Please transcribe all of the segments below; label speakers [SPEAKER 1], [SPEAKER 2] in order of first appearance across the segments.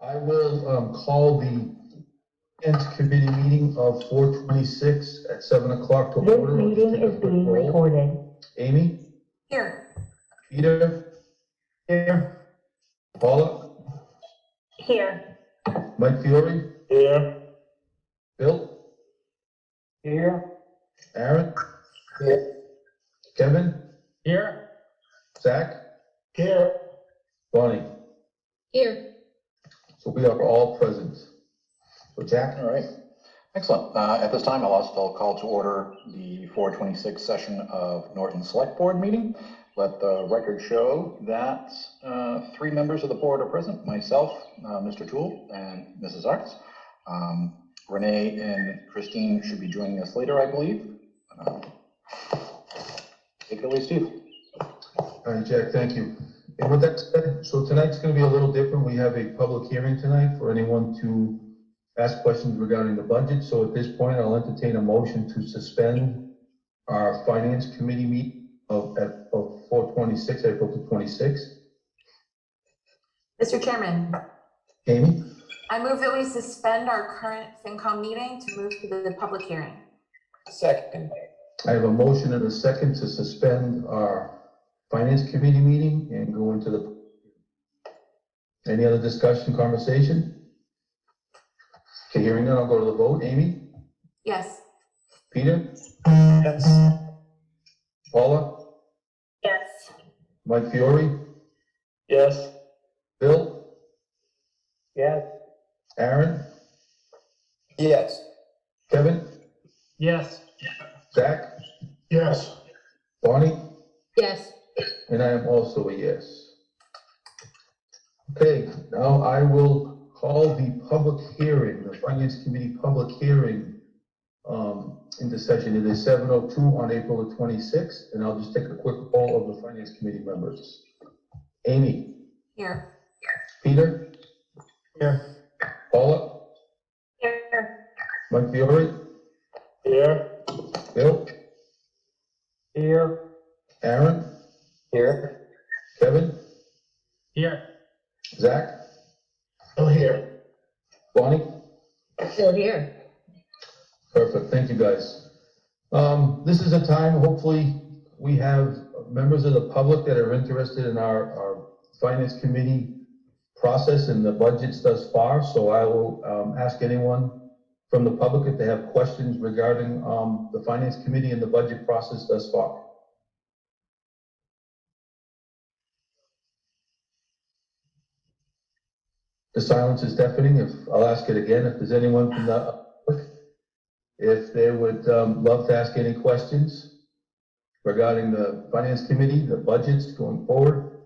[SPEAKER 1] I will call the committee meeting of 4/26 at 7 o'clock to
[SPEAKER 2] This
[SPEAKER 1] order.
[SPEAKER 2] meeting is being recorded.
[SPEAKER 1] Amy?
[SPEAKER 3] Here.
[SPEAKER 1] Peter? Here. Paula?
[SPEAKER 3] Here.
[SPEAKER 1] Mike Fiore?
[SPEAKER 4] Here.
[SPEAKER 1] Bill?
[SPEAKER 4] Here.
[SPEAKER 1] Aaron?
[SPEAKER 4] Here.
[SPEAKER 1] Kevin?
[SPEAKER 4] Here.
[SPEAKER 1] Zach?
[SPEAKER 4] Here.
[SPEAKER 1] Bonnie?
[SPEAKER 3] Here.
[SPEAKER 1] So we are all present. So Jack?
[SPEAKER 5] All right, excellent. At this time, I'll also call to order the 4/26 session of Norton Select Board meeting. Let the record show that 3 members of the board are present, myself, Mr. Toole, and Mrs. Arts. Renee and Christine should be joining us later, I believe. Take it away, Steve.
[SPEAKER 1] All right, Jack, thank you. And with that said, so tonight's going to be a little different. We have a public hearing tonight for anyone to ask questions regarding the budget. So at this point, I'll entertain a motion to suspend our finance committee meeting of 4/26, April to 26.
[SPEAKER 3] Mr. Chairman,
[SPEAKER 1] Amy?
[SPEAKER 3] I move that we suspend our current FinCom meeting to move to the public hearing.
[SPEAKER 4] Second.
[SPEAKER 1] I have a motion and a second to suspend our finance committee meeting and go into the. Any other discussion, conversation? Okay, hearing none, I'll go to the vote. Amy?
[SPEAKER 3] Yes.
[SPEAKER 1] Peter?
[SPEAKER 4] Yes.
[SPEAKER 1] Paula?
[SPEAKER 3] Yes.
[SPEAKER 1] Mike Fiore?
[SPEAKER 4] Yes.
[SPEAKER 1] Bill?
[SPEAKER 4] Yes.
[SPEAKER 1] Aaron?
[SPEAKER 4] Yes.
[SPEAKER 1] Kevin?
[SPEAKER 4] Yes.
[SPEAKER 1] Zach?
[SPEAKER 4] Yes.
[SPEAKER 1] Bonnie?
[SPEAKER 3] Yes.
[SPEAKER 1] And I am also a yes. Okay, now I will call the public hearing, the Finance Committee public hearing into session. It is 7:02 on April the 26th, and I'll just take a quick poll of the Finance Committee members. Amy?
[SPEAKER 3] Here.
[SPEAKER 1] Peter?
[SPEAKER 4] Here.
[SPEAKER 1] Paula?
[SPEAKER 3] Here.
[SPEAKER 1] Mike Fiore?
[SPEAKER 4] Here.
[SPEAKER 1] Bill?
[SPEAKER 4] Here.
[SPEAKER 1] Aaron?
[SPEAKER 4] Here.
[SPEAKER 1] Kevin?
[SPEAKER 4] Here.
[SPEAKER 1] Zach?
[SPEAKER 4] Still here.
[SPEAKER 1] Bonnie?
[SPEAKER 3] Still here.
[SPEAKER 1] Perfect, thank you guys. This is a time, hopefully, we have members of the public that are interested in our finance committee process and the budgets thus far. So I will ask anyone from the public if they have questions regarding the finance committee and the budget process thus far. The silence is deafening. I'll ask it again, if there's anyone from the public, if they would love to ask any questions regarding the finance committee, the budgets going forward,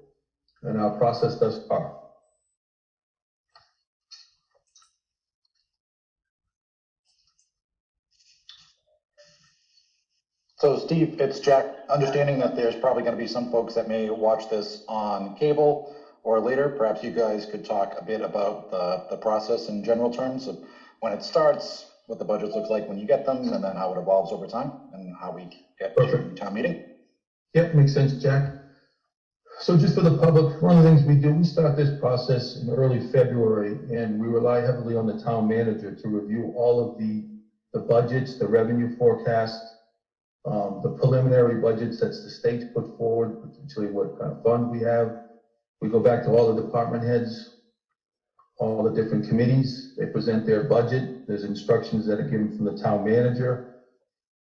[SPEAKER 1] and our process thus far.
[SPEAKER 5] So Steve, it's Jack. Understanding that there's probably going to be some folks that may watch this on cable or later, perhaps you guys could talk a bit about the process in general terms of when it starts, what the budget looks like when you get them, and then how it evolves over time, and how we get to town meeting.
[SPEAKER 1] Yep, makes sense, Jack. So just for the public, one of the things we do, we start this process in early February, and we rely heavily on the town manager to review all of the budgets, the revenue forecast, the preliminary budgets that the state's put forward, potentially what kind of fund we have. We go back to all the department heads, all the different committees. They present their budget. There's instructions that are given from the town manager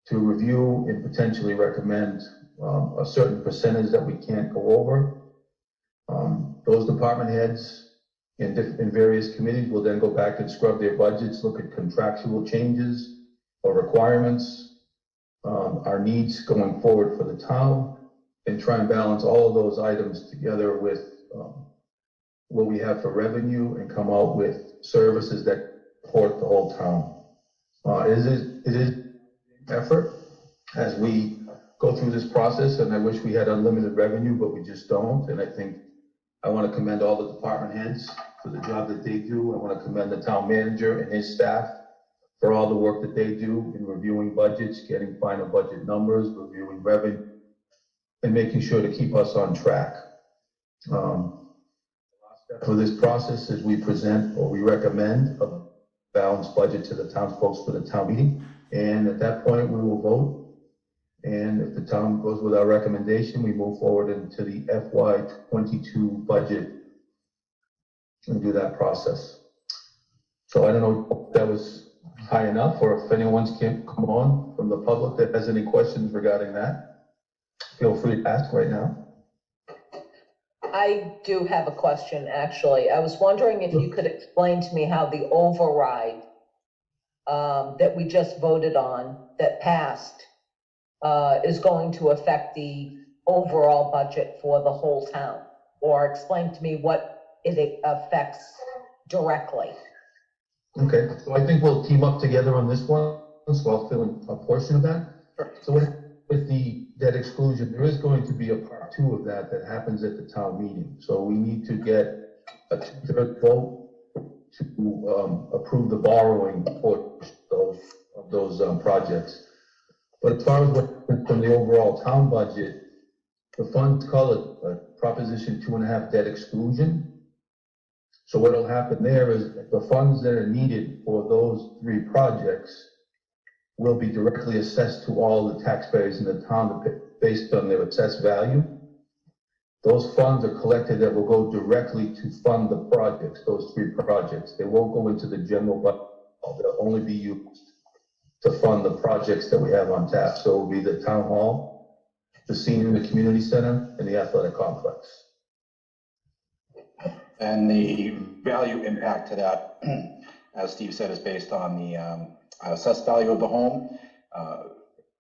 [SPEAKER 1] to review and potentially recommend a certain percentage that we can't go over. Those department heads in various committees will then go back and scrub their budgets, look at contractual changes or requirements, our needs going forward for the town, and try and balance all of those items together with what we have for revenue and come out with services that support the whole town. It is effort as we go through this process, and I wish we had unlimited revenue, but we just don't. And I think I want to commend all the department heads for the job that they do. I want to commend the town manager and his staff for all the work that they do in reviewing budgets, getting final budget numbers, reviewing revenue, and making sure to keep us on track. The last for this process is we present or we recommend a balanced budget to the townsfolk for the town meeting. And at that point, we will vote. And if the town goes with our recommendation, we move forward into the FY22 budget and do that process. So I don't know if that was high enough, or if anyone's can come on from the public that has any questions regarding that, feel free to ask right now.
[SPEAKER 6] I do have a question, actually. I was wondering if you could explain to me how the override that we just voted on, that passed, is going to affect the overall budget for the whole town, or explain to me what it affects directly.
[SPEAKER 1] Okay, so I think we'll team up together on this one, so I'll fill in a portion of that. So with the debt exclusion, there is going to be a part 2 of that that happens at the town meeting. So we need to get a 2/3 vote to approve the borrowing for those projects. But as far as what from the overall town budget, the funds call it Proposition 2.5 debt exclusion. So what'll happen there is the funds that are needed for those 3 projects will be directly assessed to all the taxpayers in the town based on their assessed value. Those funds are collected that will go directly to fund the projects, those 3 projects. They won't go into the general budget. They'll only be used to fund the projects that we have on tap. So it will be the town hall, the senior and the community center, and the athletic complex.
[SPEAKER 5] And the value impact to that, as Steve said, is based on the assessed value of the home.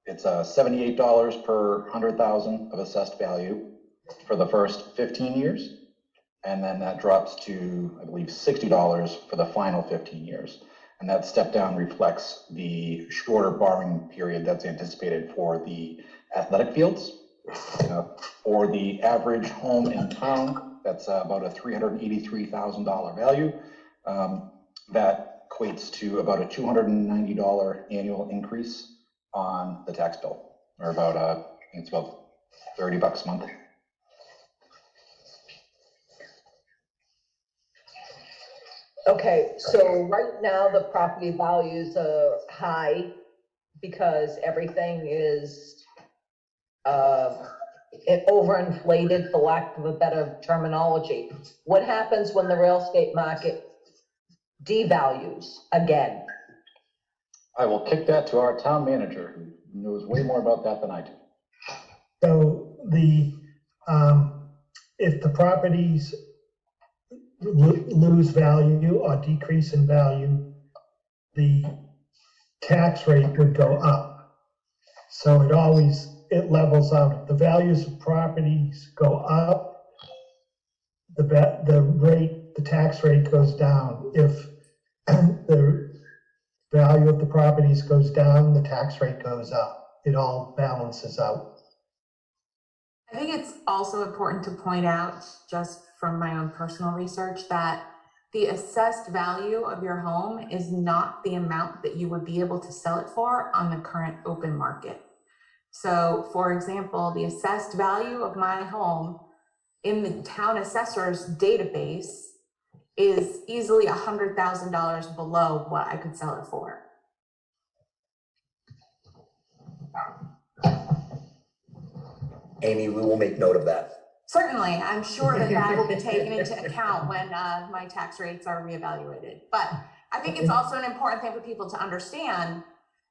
[SPEAKER 5] It's $78 per 100,000 of assessed value for the first 15 years. And then that drops to, I believe, $60 for the final 15 years. And that step down reflects the shorter borrowing period that's anticipated for the athletic fields. For the average home in town, that's about a $383,000 value. That equates to about a $290 annual increase on the tax bill, or about I think it's about $30 a month.
[SPEAKER 6] Okay, so right now the property values are high because everything is overinflated, for lack of a better terminology. What happens when the real estate market devalues again?
[SPEAKER 5] I will kick that to our town manager, who knows way more about that than I do.
[SPEAKER 7] So if the properties lose value or decrease in value, the tax rate would go up. So it levels out. If the values of properties go up, the tax rate goes down. If the value of the properties goes down, the tax rate goes up. It all balances out.
[SPEAKER 3] I think it's also important to point out, just from my own personal research, that the assessed value of your home is not the amount that you would be able to sell it for on the current open market. So, for example, the assessed value of my home in the town assessor's database is easily $100,000 below what I could sell it for.
[SPEAKER 8] Amy, we will make note of that.
[SPEAKER 3] Certainly, I'm sure that that will be taken into account when my tax rates are reevaluated. But I think it's also an important thing for people to understand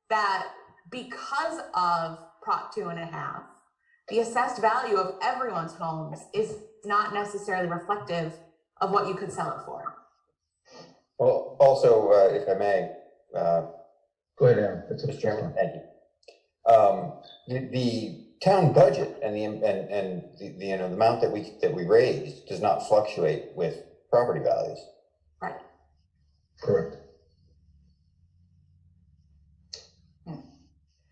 [SPEAKER 3] that because of Prop 2.5, the assessed value of everyone's homes is not necessarily reflective of what you could sell it for.
[SPEAKER 9] Well, also, if I may,
[SPEAKER 1] Go ahead, Aaron.
[SPEAKER 9] Mr. Chairman, thank you. The town budget and the amount that we raise does not fluctuate with property values.
[SPEAKER 3] Right.
[SPEAKER 1] Correct.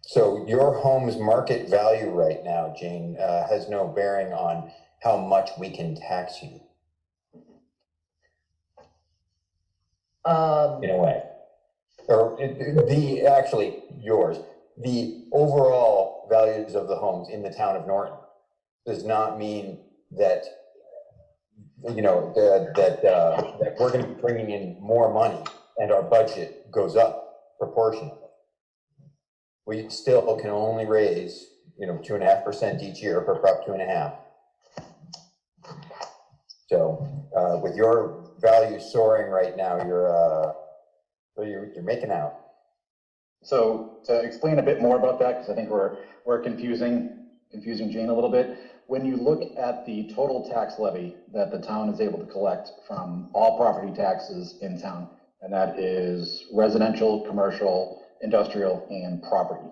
[SPEAKER 9] So your home's market value right now, Jane, has no bearing on how much we can tax you. In a way, or actually yours, the overall values of the homes in the town of Norton does not mean that that we're gonna be bringing in more money and our budget goes up proportionately. We still can only raise, 2.5% each year for Prop 2.5. So, with your value soaring right now, you're making out.
[SPEAKER 5] So to explain a bit more about that, because I think we're confusing Jane a little bit. When you look at the total tax levy that the town is able to collect from all property taxes in town, and that is residential, commercial, industrial, and property,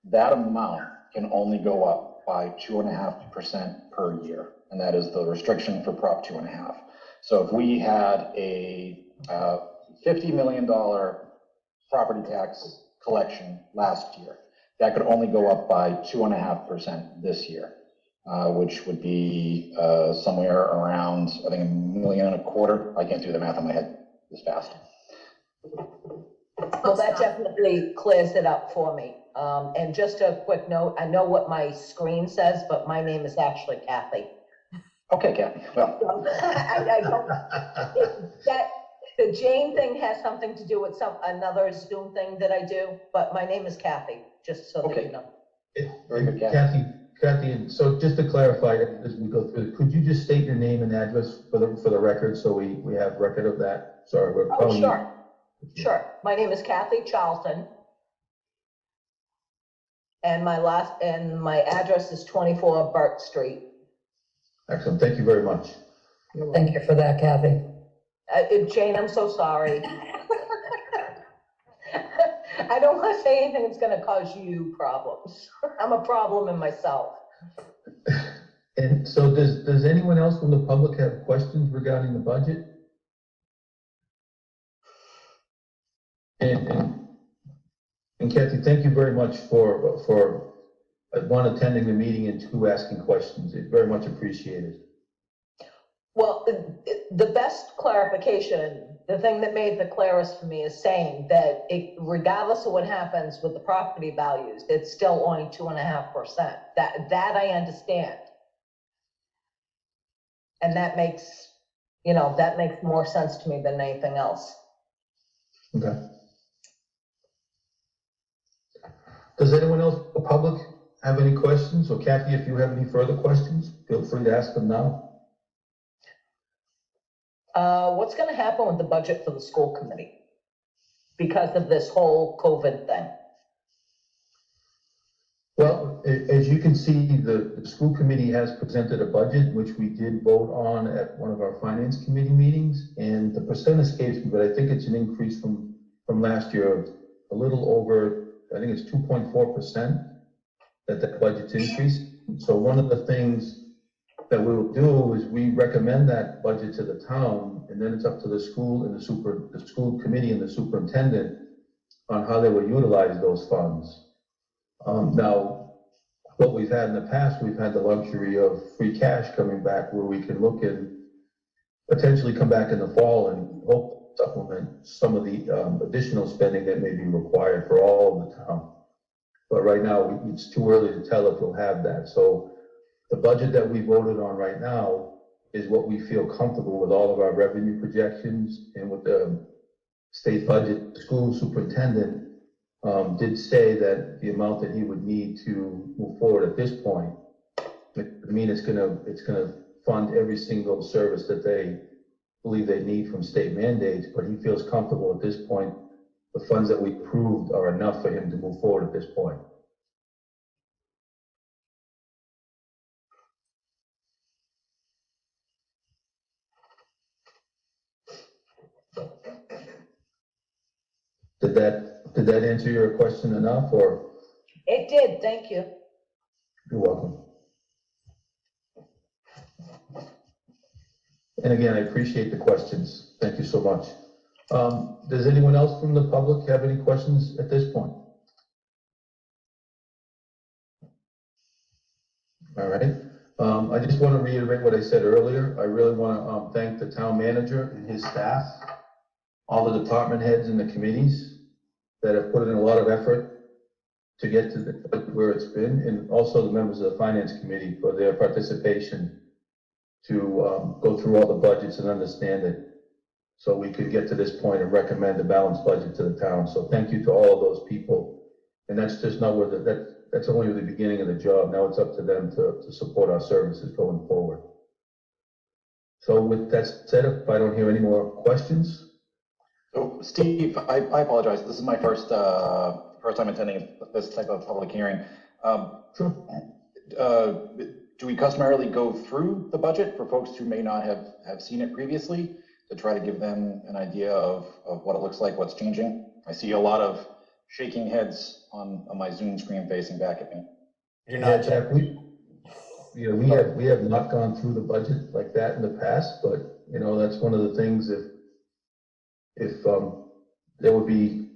[SPEAKER 5] that amount can only go up by 2.5% per year. And that is the restriction for Prop 2.5. So if we had a $50 million property tax collection last year, that could only go up by 2.5% this year, which would be somewhere around, I think, $1.25 million. I can't do the math in my head this fast.
[SPEAKER 6] Well, that definitely clears it up for me. And just a quick note, I know what my screen says, but my name is actually Kathy.
[SPEAKER 5] Okay, Kathy. Well,
[SPEAKER 6] I don't, the Jane thing has something to do with another Zoom thing that I do, but my name is Kathy, just so that
[SPEAKER 5] Okay.
[SPEAKER 6] you know.
[SPEAKER 5] Very good, Kathy.
[SPEAKER 1] Kathy, and so just to clarify, as we go through, could you just state your name and address for the record, so we have record of that? Sorry, we're
[SPEAKER 6] Oh,
[SPEAKER 1] calling you.
[SPEAKER 6] sure. Sure. My name is Kathy Charlton. And my address is 24 Burke Street.
[SPEAKER 1] Excellent, thank you very much.
[SPEAKER 6] Thank you for that, Kathy. Jane, I'm so sorry. I don't want to say anything that's going to cause you problems. I'm a problem in myself.
[SPEAKER 1] And so does anyone else from the public have questions regarding the budget? And Kathy, thank you very much for one, attending the meeting, and two, asking questions. It's very much appreciated.
[SPEAKER 6] Well, the best clarification, the thing that made the clearest for me is saying that regardless of what happens with the property values, it's still only 2.5%. That I understand. And that makes more sense to me than anything else.
[SPEAKER 1] Okay. Does anyone else, the public, have any questions? Or Kathy, if you have any further questions, feel free to ask them now.
[SPEAKER 6] What's going to happen with the budget for the school committee because of this whole COVID thing?
[SPEAKER 1] Well, as you can see, the school committee has presented a budget, which we did vote on at one of our finance committee meetings, and the percent escapes me, but I think it's an increase from last year of a little over, I think it's 2.4% that budget's increased. So one of the things that we will do is we recommend that budget to the town, and then it's up to the school and the school committee and the superintendent on how they will utilize those funds. Now, what we've had in the past, we've had the luxury of free cash coming back, where we can look and potentially come back in the fall and hope to supplement some of the additional spending that may be required for all of the town. But right now, it's too early to tell if we'll have that. So the budget that we voted on right now is what we feel comfortable with, all of our revenue projections, and with the state budget. The school superintendent did say that the amount that he would need to move forward at this point, I mean, it's gonna fund every single service that they believe they need from state mandates, but he feels comfortable at this point. The funds that we approved are enough for him to move forward at this point. Did that answer your question enough, or?
[SPEAKER 6] It did, thank you.
[SPEAKER 1] You're welcome. And again, I appreciate the questions. Thank you so much. Does anyone else from the public have any questions at this point? All right. I just want to reiterate what I said earlier. I really want to thank the town manager and his staff, all the department heads and the committees that have put in a lot of effort to get to where it's been, and also the members of the finance committee for their participation to go through all the budgets and understand it, so we could get to this point and recommend a balanced budget to the town. So thank you to all of those people. And that's just not where that's only the beginning of the job. Now it's up to them to support our services going forward. So with that said, if I don't hear any more questions.
[SPEAKER 5] So Steve, I apologize. This is my first time attending this type of public hearing.
[SPEAKER 1] Sure.
[SPEAKER 5] Do we customarily go through the budget for folks who may not have seen it previously to try to give them an idea of what it looks like, what's changing? I see a lot of shaking heads on my Zoom screen facing back at me.
[SPEAKER 9] You're
[SPEAKER 1] Yeah,
[SPEAKER 9] not,
[SPEAKER 1] Jack, we have not gone through the budget like that in the past, but that's one of the things if there would be,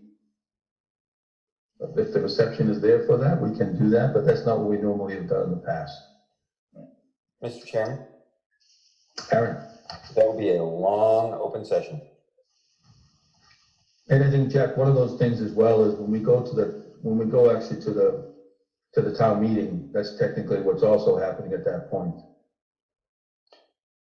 [SPEAKER 1] if the reception is there for that, we can do that, but that's not what we normally have done in the past.
[SPEAKER 9] Mr. Chairman,
[SPEAKER 1] Aaron?
[SPEAKER 9] that will be a long open session.
[SPEAKER 1] And I think, Jack, one of those things as well is when we go actually to the town meeting, that's technically what's also happening at that point.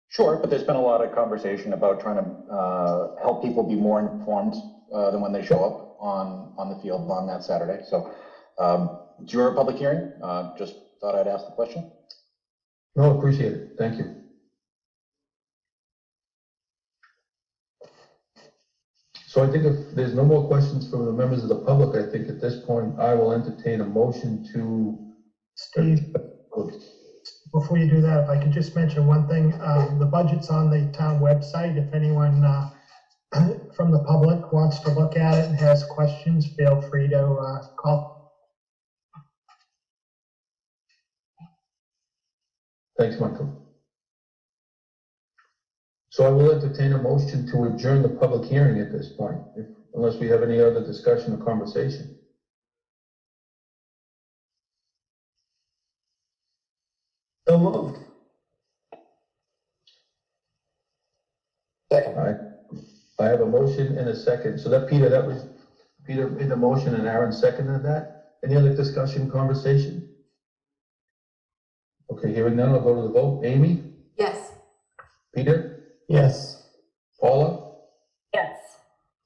[SPEAKER 5] Sure, but there's been a lot of conversation about trying to help people be more informed than when they show up on the field on that Saturday. So it's your public hearing. Just thought I'd ask the question.
[SPEAKER 1] No, appreciate it. Thank you. So I think if there's no more questions from the members of the public, I think at this point, I will entertain a motion to.
[SPEAKER 7] Steve, before you do that, if I could just mention one thing, the budget's on the town website. If anyone from the public wants to look at it and has questions, feel free to call.
[SPEAKER 1] Thanks, Michael. So I will entertain a motion to adjourn the public hearing at this point, unless we have any other discussion or conversation.
[SPEAKER 4] So moved.
[SPEAKER 9] Second.
[SPEAKER 1] I have a motion and a second. So Peter made the motion and Aaron seconded that. Any other discussion, conversation? Okay, hearing none, I'll go to the vote. Amy?
[SPEAKER 3] Yes.
[SPEAKER 1] Peter?
[SPEAKER 4] Yes.
[SPEAKER 1] Paula?
[SPEAKER 2] Yes.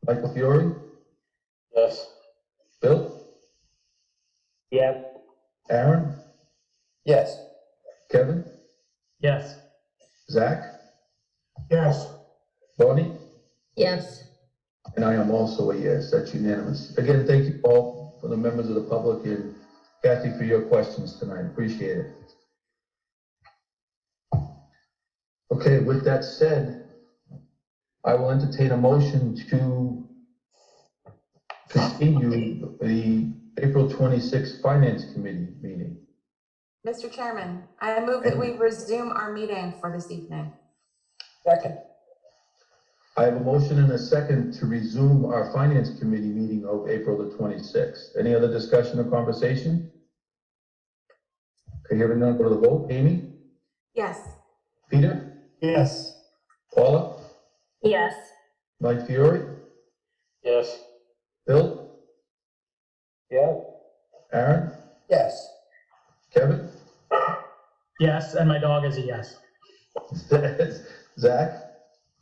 [SPEAKER 1] Michael Fiore?
[SPEAKER 4] Yes.
[SPEAKER 1] Bill?
[SPEAKER 4] Yes.
[SPEAKER 1] Aaron?
[SPEAKER 9] Yes.
[SPEAKER 1] Kevin?
[SPEAKER 4] Yes.
[SPEAKER 1] Zach?
[SPEAKER 7] Yes.
[SPEAKER 1] Bonnie?
[SPEAKER 2] Yes.
[SPEAKER 1] And I am also a yes. That's unanimous. Again, thank you all for the members of the public and Kathy for your questions tonight. Appreciate it. Okay, with that said, I will entertain a motion to continue the April 26th Finance Committee meeting.
[SPEAKER 3] Mr. Chairman, I move that we resume our meeting for this evening.
[SPEAKER 9] Second.
[SPEAKER 1] I have a motion and a second to resume our Finance Committee meeting of April the 26th. Any other discussion or conversation? Okay, hearing none, go to the vote. Amy?
[SPEAKER 3] Yes.
[SPEAKER 1] Peter?
[SPEAKER 4] Yes.
[SPEAKER 1] Paula?
[SPEAKER 2] Yes.
[SPEAKER 1] Mike Fiore?
[SPEAKER 4] Yes.
[SPEAKER 1] Bill?
[SPEAKER 4] Yes.
[SPEAKER 1] Aaron?
[SPEAKER 9] Yes.
[SPEAKER 1] Kevin?
[SPEAKER 4] Yes, and my dog is a yes.
[SPEAKER 1] Zach?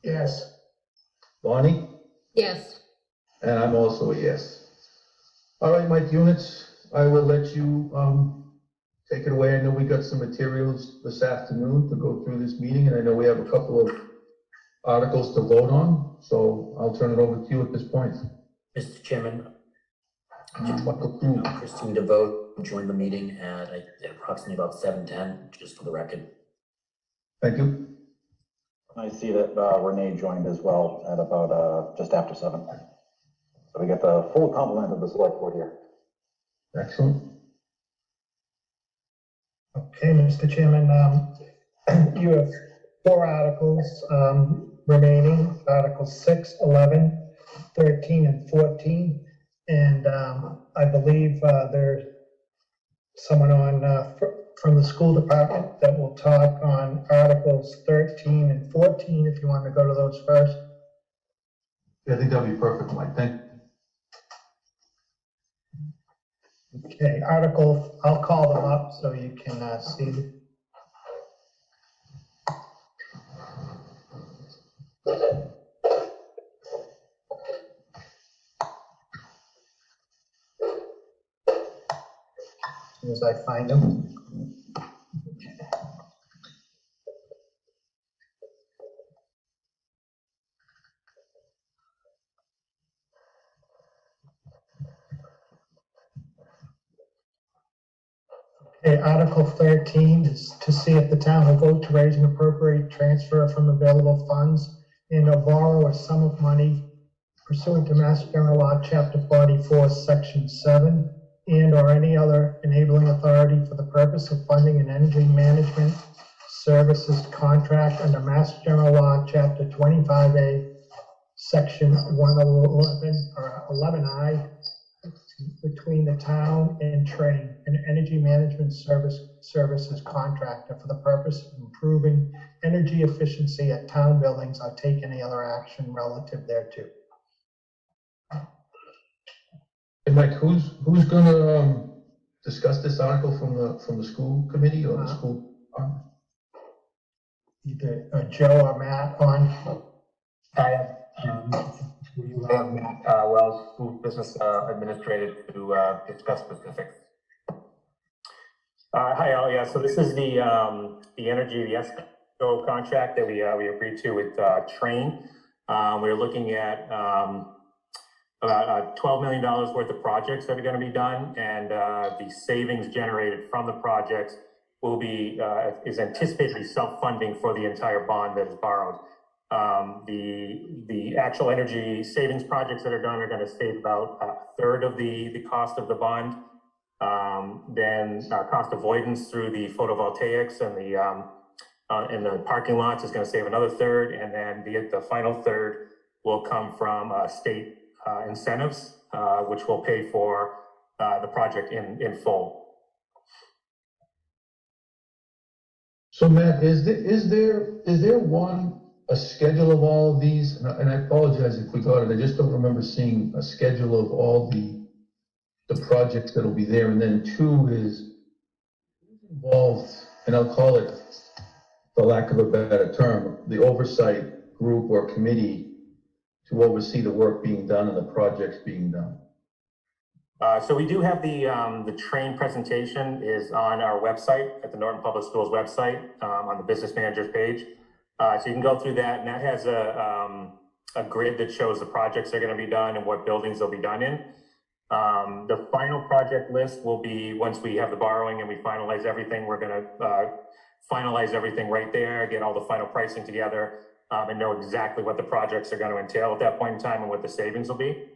[SPEAKER 7] Yes.
[SPEAKER 1] Bonnie?
[SPEAKER 2] Yes.
[SPEAKER 1] And I'm also a yes. All right, Mike Units, I will let you take it away. I know we got some materials this afternoon to go through this meeting, and I know we have a couple of articles to vote on, so I'll turn it over to you at this point.
[SPEAKER 8] Mr. Chairman,
[SPEAKER 1] Michael Kuhn.
[SPEAKER 8] Christine DeVoe joined the meeting at approximately about 7:10, just for the record.
[SPEAKER 1] Thank you.
[SPEAKER 5] I see that Renee joined as well at about just after 7. So we get the full complement of the select board here.
[SPEAKER 1] Excellent.
[SPEAKER 7] Okay, Mr. Chairman, you have 4 articles remaining, Articles 6, 11, 13, and 14. And I believe there's someone on from the school department that will talk on Articles 13 and 14, if you want to go to those first.
[SPEAKER 1] Yeah, I think that'll be perfect, Mike. Thank you.
[SPEAKER 7] Okay, I'll call them up so you can see them. As soon as I find them. Okay, Article 13 is to see if the town will vote to raise and appropriate transfer from available funds and or borrow a sum of money pursuant to Mass General Law, Chapter 44, Section 7, and or any other enabling authority for the purpose of funding an energy management services contract under Mass General Law, Chapter 25A, Section 111 or 11I, between the town and Train, an energy management services contractor for the purpose of improving energy efficiency at town buildings or take any other action relative thereto.
[SPEAKER 1] And Mike, who's gonna discuss this article from the school committee or the school department?
[SPEAKER 7] Either Joe or Matt on.
[SPEAKER 10] I have Matt Wells, School Business Administrator, to discuss specifics.
[SPEAKER 4] Hi, all. Yeah, so this is the energy, the ESCO contract that we agreed to with Train. We're looking at about $12 million worth of projects that are going to be done, and the savings generated from the projects will be is anticipated to be self-funding for the entire bond that is borrowed. The actual energy savings projects that are done are going to save about a third of the cost of the bond. Then cost avoidance through the photovoltaics and the parking lots is going to save another third, and then the final third will come from state incentives, which will pay for the project in full.
[SPEAKER 1] So Matt, is there a schedule of all of these? And I apologize if we got it. I just don't remember seeing a schedule of all the projects that'll be there. And then two is involved, and I'll call it, for lack of a better term, the oversight group or committee to oversee the work being done and the projects being done.
[SPEAKER 4] So we do have the Train presentation is on our website, at the Norton Public Schools website, on the business manager's page. So you can go through that, and that has a grid that shows the projects that are going to be done and what buildings they'll be done in. The final project list will be, once we have the borrowing and we finalize everything, we're going to finalize everything right there, get all the final pricing together, and know exactly what the projects are going to entail at that point in time and what the savings will be.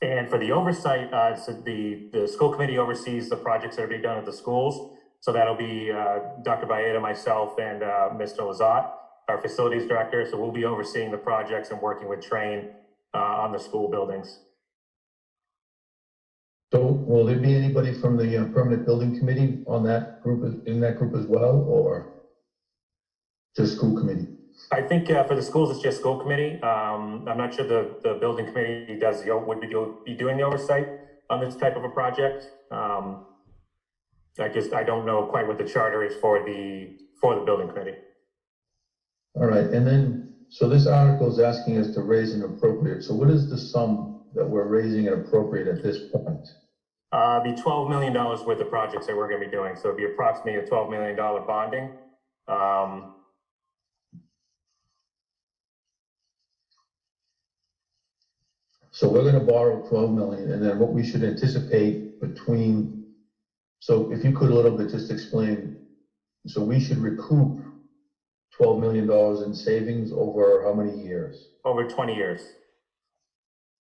[SPEAKER 4] And for the oversight, so the school committee oversees the projects that are being done at the schools. So that'll be Dr. Baeta, myself, and Mr. Lazat, our facilities director. So we'll be overseeing the projects and working with Train on the school buildings.
[SPEAKER 1] So will there be anybody from the permanent building committee on that group, in that group as well, or just school committee?
[SPEAKER 4] I think for the schools, it's just school committee. I'm not sure the building committee would be doing the oversight on this type of a project. I don't know quite what the charter is for the building committee.
[SPEAKER 1] All right, and then, so this article is asking us to raise and appropriate. So what is the sum that we're raising and appropriate at this point?
[SPEAKER 4] Be $12 million worth of projects that we're going to be doing. So it'd be approximately a $12 million bonding.
[SPEAKER 1] So we're going to borrow 12 million, and then what we should anticipate between, so if you could a little bit just explain, so we should recoup $12 million in savings over how many years?
[SPEAKER 4] Over 20 years.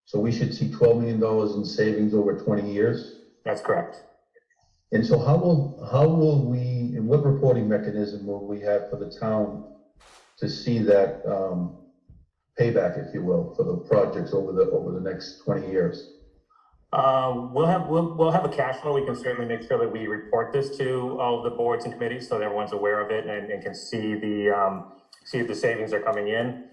[SPEAKER 1] So we should see $12 million in savings over 20 years?
[SPEAKER 4] That's correct.
[SPEAKER 1] And so how will we, and what reporting mechanism will we have for the town to see that payback, if you will, for the projects over the next 20 years?
[SPEAKER 4] We'll have a cash flow. We can certainly make sure that we report this to all of the boards and committees so that everyone's aware of it and can see if the savings are coming in.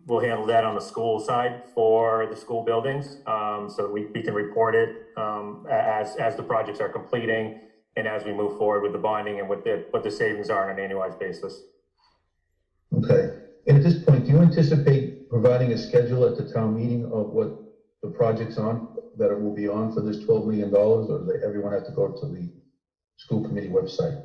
[SPEAKER 4] We'll handle that on the school side for the school buildings, so we can report it as the projects are completing and as we move forward with the bonding and what the savings are on an annualized basis.
[SPEAKER 1] Okay, and at this point, do you anticipate providing a schedule at the town meeting of what the project's on, that it will be on for this $12 million, or does everyone have to go to the school committee website?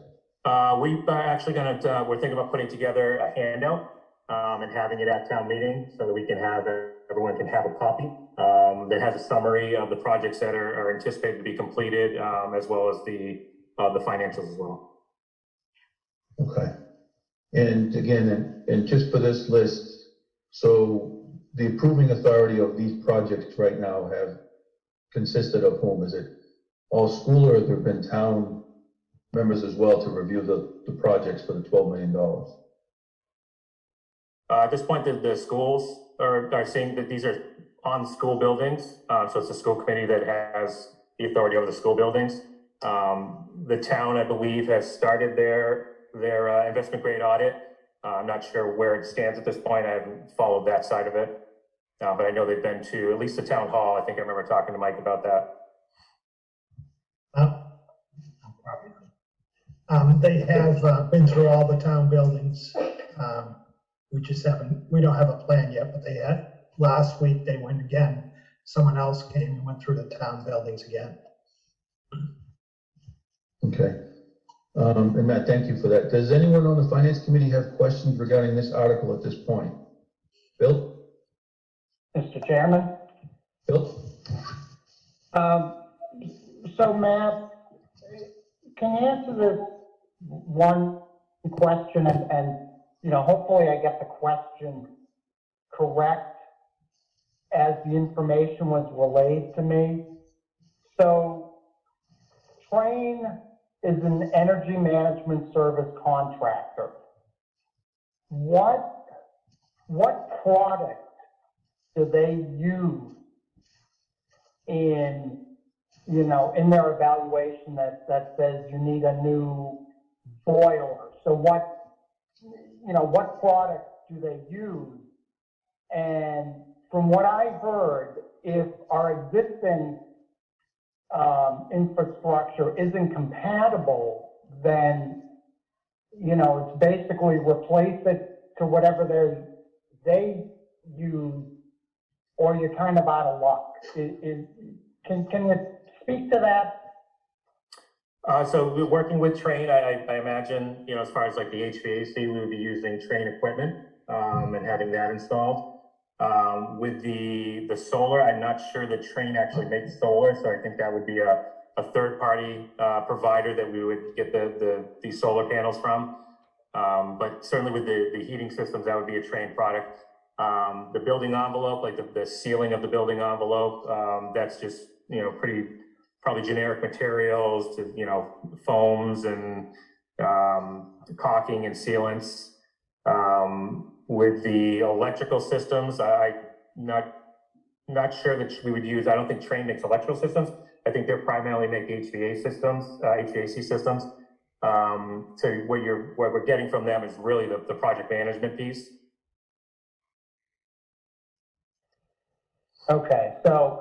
[SPEAKER 4] We are actually we're thinking about putting together a handout and having it at town meeting so that we can have, everyone can have a copy that has a summary of the projects that are anticipated to be completed, as well as the financials as well.
[SPEAKER 1] Okay. And again, and just for this list, so the approving authority of these projects right now have consisted of whom? Is it all school, or have there been town members as well to review the projects for the $12 million?
[SPEAKER 4] At this point, the schools are saying that these are on school buildings. So it's the school committee that has the authority over the school buildings. The town, I believe, has started their investment grade audit. I'm not sure where it stands at this point. I haven't followed that side of it. But I know they've been to at least the town hall. I think I remember talking to Mike about that.
[SPEAKER 7] They have been through all the town buildings. We don't have a plan yet, but they had, last week they went again. Someone else came and went through the town buildings again.
[SPEAKER 1] Okay. And Matt, thank you for that. Does anyone on the finance committee have questions regarding this article at this point? Bill?
[SPEAKER 11] Mr. Chairman?
[SPEAKER 1] Bill?
[SPEAKER 11] So Matt, can you answer this one question and hopefully I get the question correct as the information was relayed to me. So Train is an energy management service contractor. What product do they use in their evaluation that says you need a new boiler? So what product do they use? And from what I heard, if our existing infrastructure isn't compatible, then it's basically replace it to whatever they use, or you're kind of out of luck. Can you speak to that?
[SPEAKER 4] So we're working with Train. I imagine, as far as like the HVAC, we would be using Train equipment and having that installed. With the solar, I'm not sure that Train actually makes solar, so I think that would be a third-party provider that we would get the solar panels from. But certainly with the heating systems, that would be a Train product. The building envelope, like the sealing of the building envelope, that's just probably generic materials to foams and caulking and sealants. With the electrical systems, I'm not sure that we would use. I don't think Train makes electrical systems. I think they primarily make HVAC systems. So what we're getting from them is really the project management piece.
[SPEAKER 11] Okay, so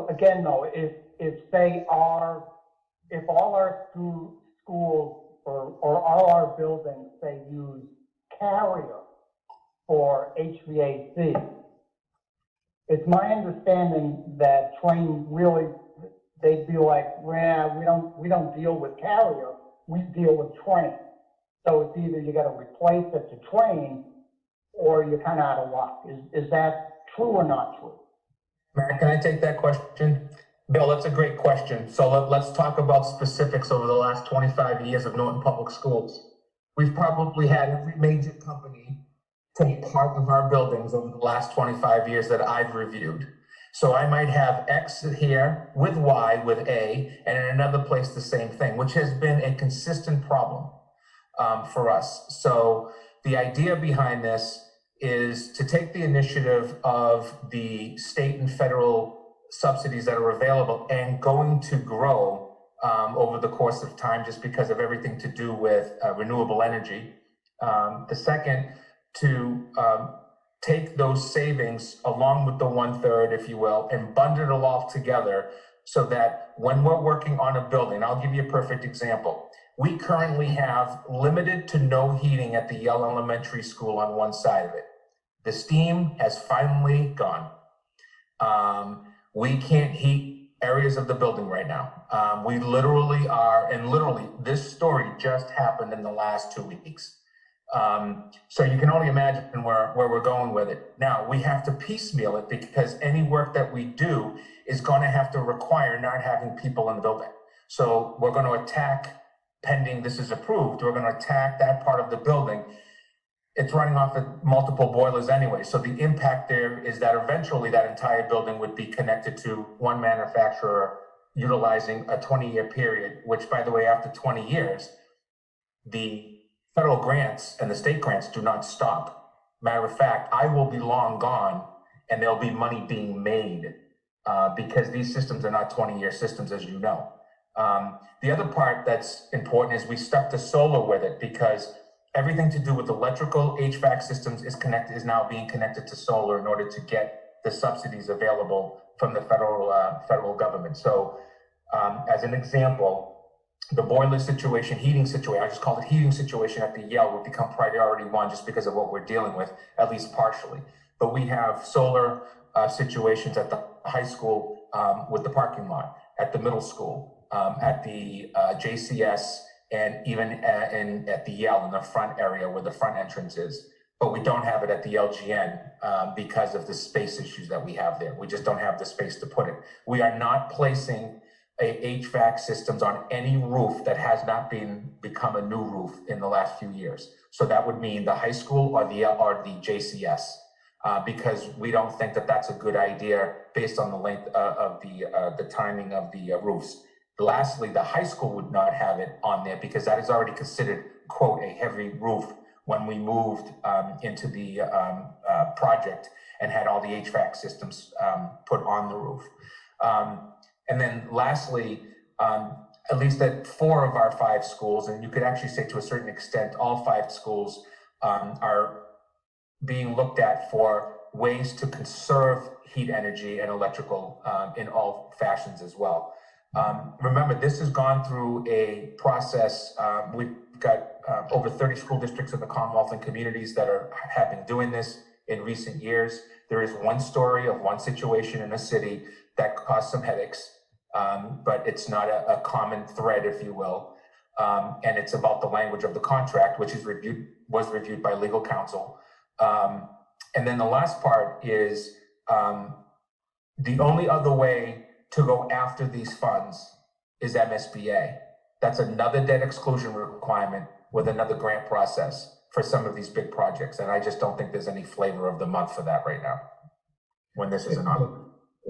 [SPEAKER 11] again though, if all our schools or all our buildings say use Carrier for HVAC, it's my understanding that Train really, they'd be like, well, we don't deal with Carrier, we deal with Train. So it's either you got to replace it to Train, or you're kind of out of luck. Is that true or not true?
[SPEAKER 10] Matt, can I take that question? Bill, that's a great question. So let's talk about specifics over the last 25 years of Norton Public Schools. We've probably had every major company take part of our buildings over the last 25 years that I've reviewed. So I might have X here with Y with A, and in another place the same thing, which has been a consistent problem for us. So the idea behind this is to take the initiative of the state and federal subsidies that are available and going to grow over the course of time just because of everything to do with renewable energy. The second, to take those savings along with the 1/3, if you will, and bundle it all together so that when we're working on a building, I'll give you a perfect example. We currently have limited to no heating at the Yale Elementary School on one side of it. The steam has finally gone. We can't heat areas of the building right now. We literally are, and literally this story just happened in the last 2 weeks. So you can only imagine where we're going with it. Now, we have to piecemeal it because any work that we do is going to have to require not having people in the building. So we're going to attack, pending this is approved, we're going to attack that part of the building. It's running off of multiple boilers anyway. So the impact there is that eventually that entire building would be connected to one manufacturer utilizing a 20-year period, which, by the way, after 20 years, the federal grants and the state grants do not stop. Matter of fact, I will be long gone and there'll be money being made because these systems are not 20-year systems, as you know. The other part that's important is we stuck to solar with it because everything to do with electrical HVAC systems is now being connected to solar in order to get the subsidies available from the federal government. So as an example, the boiler situation, heating situation, I just called it heating situation at the Yale would become priority one just because of what we're dealing with, at least partially. But we have solar situations at the high school with the parking lot, at the middle school, at the JCS, and even at the Yale in the front area where the front entrance is. But we don't have it at the LGN because of the space issues that we have there. We just don't have the space to put it. We are not placing HVAC systems on any roof that has not become a new roof in the last few years. So that would mean the high school or the JCS, because we don't think that that's a good idea based on the length of the timing of the roofs. Lastly, the high school would not have it on there because that is already considered, quote, a heavy roof when we moved into the project and had all the HVAC systems put on the roof. And then lastly, at least at 4 of our 5 schools, and you could actually say to a certain extent, all 5 schools are being looked at for ways to conserve heat energy and electrical in all fashions as well. Remember, this has gone through a process. We've got over 30 school districts in the Commonwealth and communities that have been doing this in recent years. There is one story of one situation in a city that caused some headaches, but it's not a common thread, if you will. And it's about the language of the contract, which was reviewed by legal counsel. And then the last part is the only other way to go after these funds is MSBA. That's another debt exclusion requirement with another grant process for some of these big projects. And I just don't think there's any flavor of the month for that right now, when this is an option.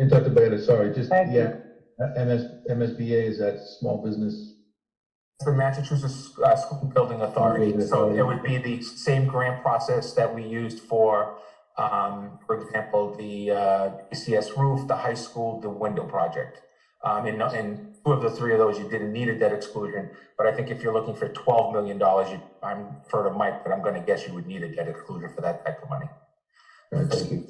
[SPEAKER 1] Dr. Bader, sorry, just,
[SPEAKER 11] Thank you.
[SPEAKER 1] MSBA, is that small business?
[SPEAKER 10] The Massachusetts School Building Authority. So it would be the same grant process that we used for example, the ECS roof, the high school, the window project. In 2 of the 3 of those, you didn't need a debt exclusion. But I think if you're looking for $12 million, I'm for to Mike, but I'm going to guess you would need a debt exclusion for that type of money.
[SPEAKER 1] Thank you.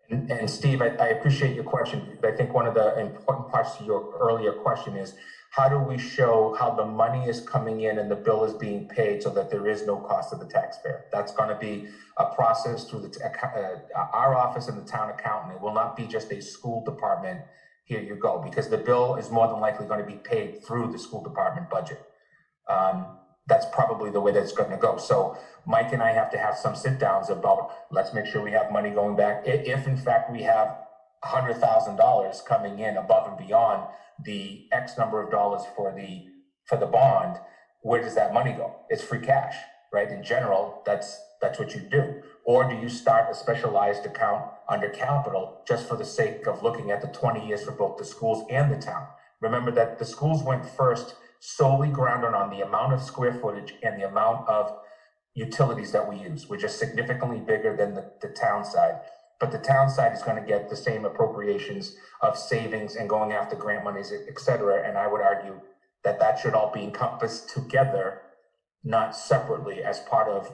[SPEAKER 10] And Steve, I appreciate your question. I think one of the important parts to your earlier question is, how do we show how the money is coming in and the bill is being paid so that there is no cost to the taxpayer? That's going to be a process through our office and the town accountant. It will not be just a school department, here you go, because the bill is more than likely going to be paid through the school department budget. That's probably the way that's going to go. So Mike and I have to have some sit downs about, let's make sure we have money going back. If in fact we have $100,000 coming in above and beyond the X number of dollars for the bond, where does that money go? It's free cash, right? In general, that's what you do. Or do you start a specialized account under capital just for the sake of looking at the 20 years for both the schools and the town? Remember that the schools went first solely grounded on the amount of square footage and the amount of utilities that we use, which is significantly bigger than the town side. But the town side is going to get the same appropriations of savings and going after grant monies, et cetera. And I would argue that that should all be encompassed together, not separately as part of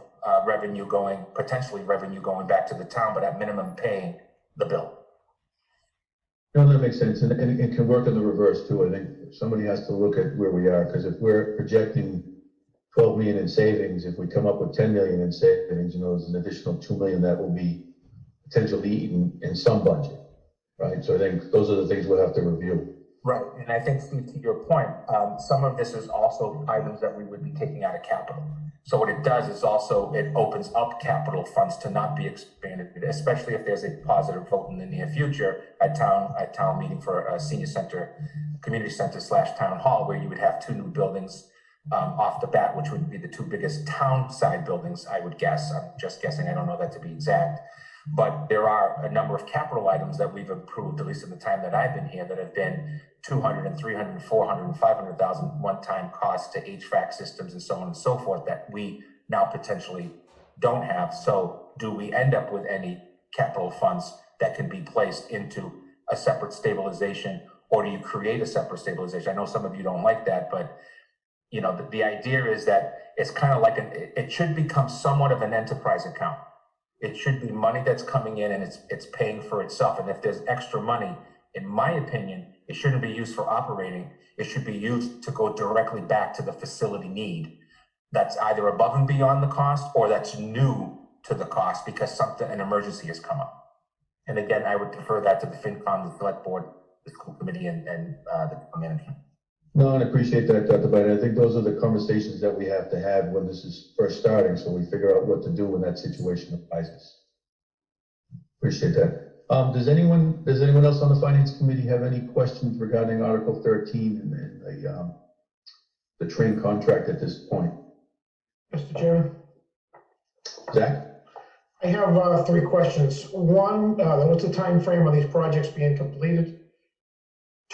[SPEAKER 10] potentially revenue going back to the town, but at minimum paying the bill.
[SPEAKER 1] No, that makes sense, and it can work in the reverse too. I think somebody has to look at where we are, because if we're projecting 12 million in savings, if we come up with 10 million in savings, there's an additional 2 million that will be potentially eaten in some budget, right? So I think those are the things we'll have to review.
[SPEAKER 10] Right, and I think, Steve, to your point, some of this is also items that we would be taking out of capital. So what it does is also, it opens up capital funds to not be expanded, especially if there's a positive vote in the near future at town meeting for a senior center, community center / town hall, where you would have 2 new buildings off the bat, which would be the 2 biggest town side buildings, I would guess. I'm just guessing, I don't know that to be exact. But there are a number of capital items that we've approved, at least in the time that I've been here, that have been 200 and 300 and 400 and 500,000 one-time costs to HVAC systems and so on and so forth that we now potentially don't have. So do we end up with any capital funds that can be placed into a separate stabilization, or do you create a separate stabilization? I know some of you don't like that, but the idea is that it's kind of like it should become somewhat of an enterprise account. It should be money that's coming in and it's paying for itself. And if there's extra money, in my opinion, it shouldn't be used for operating. It should be used to go directly back to the facility need. That's either above and beyond the cost, or that's new to the cost because an emergency has come up. And again, I would defer that to the FinCom, the SelectBoard, the school committee, and the management.
[SPEAKER 1] No, and I appreciate that, Dr. Biden. I think those are the conversations that we have to have when this is first starting, so we figure out what to do when that situation arises. Appreciate that. Does anyone else on the Finance Committee have any questions regarding Article 13 and the train contract at this point?
[SPEAKER 12] Mr. Chairman?
[SPEAKER 1] Zach?
[SPEAKER 12] I have 3 questions. One, what's the time frame of these projects being completed?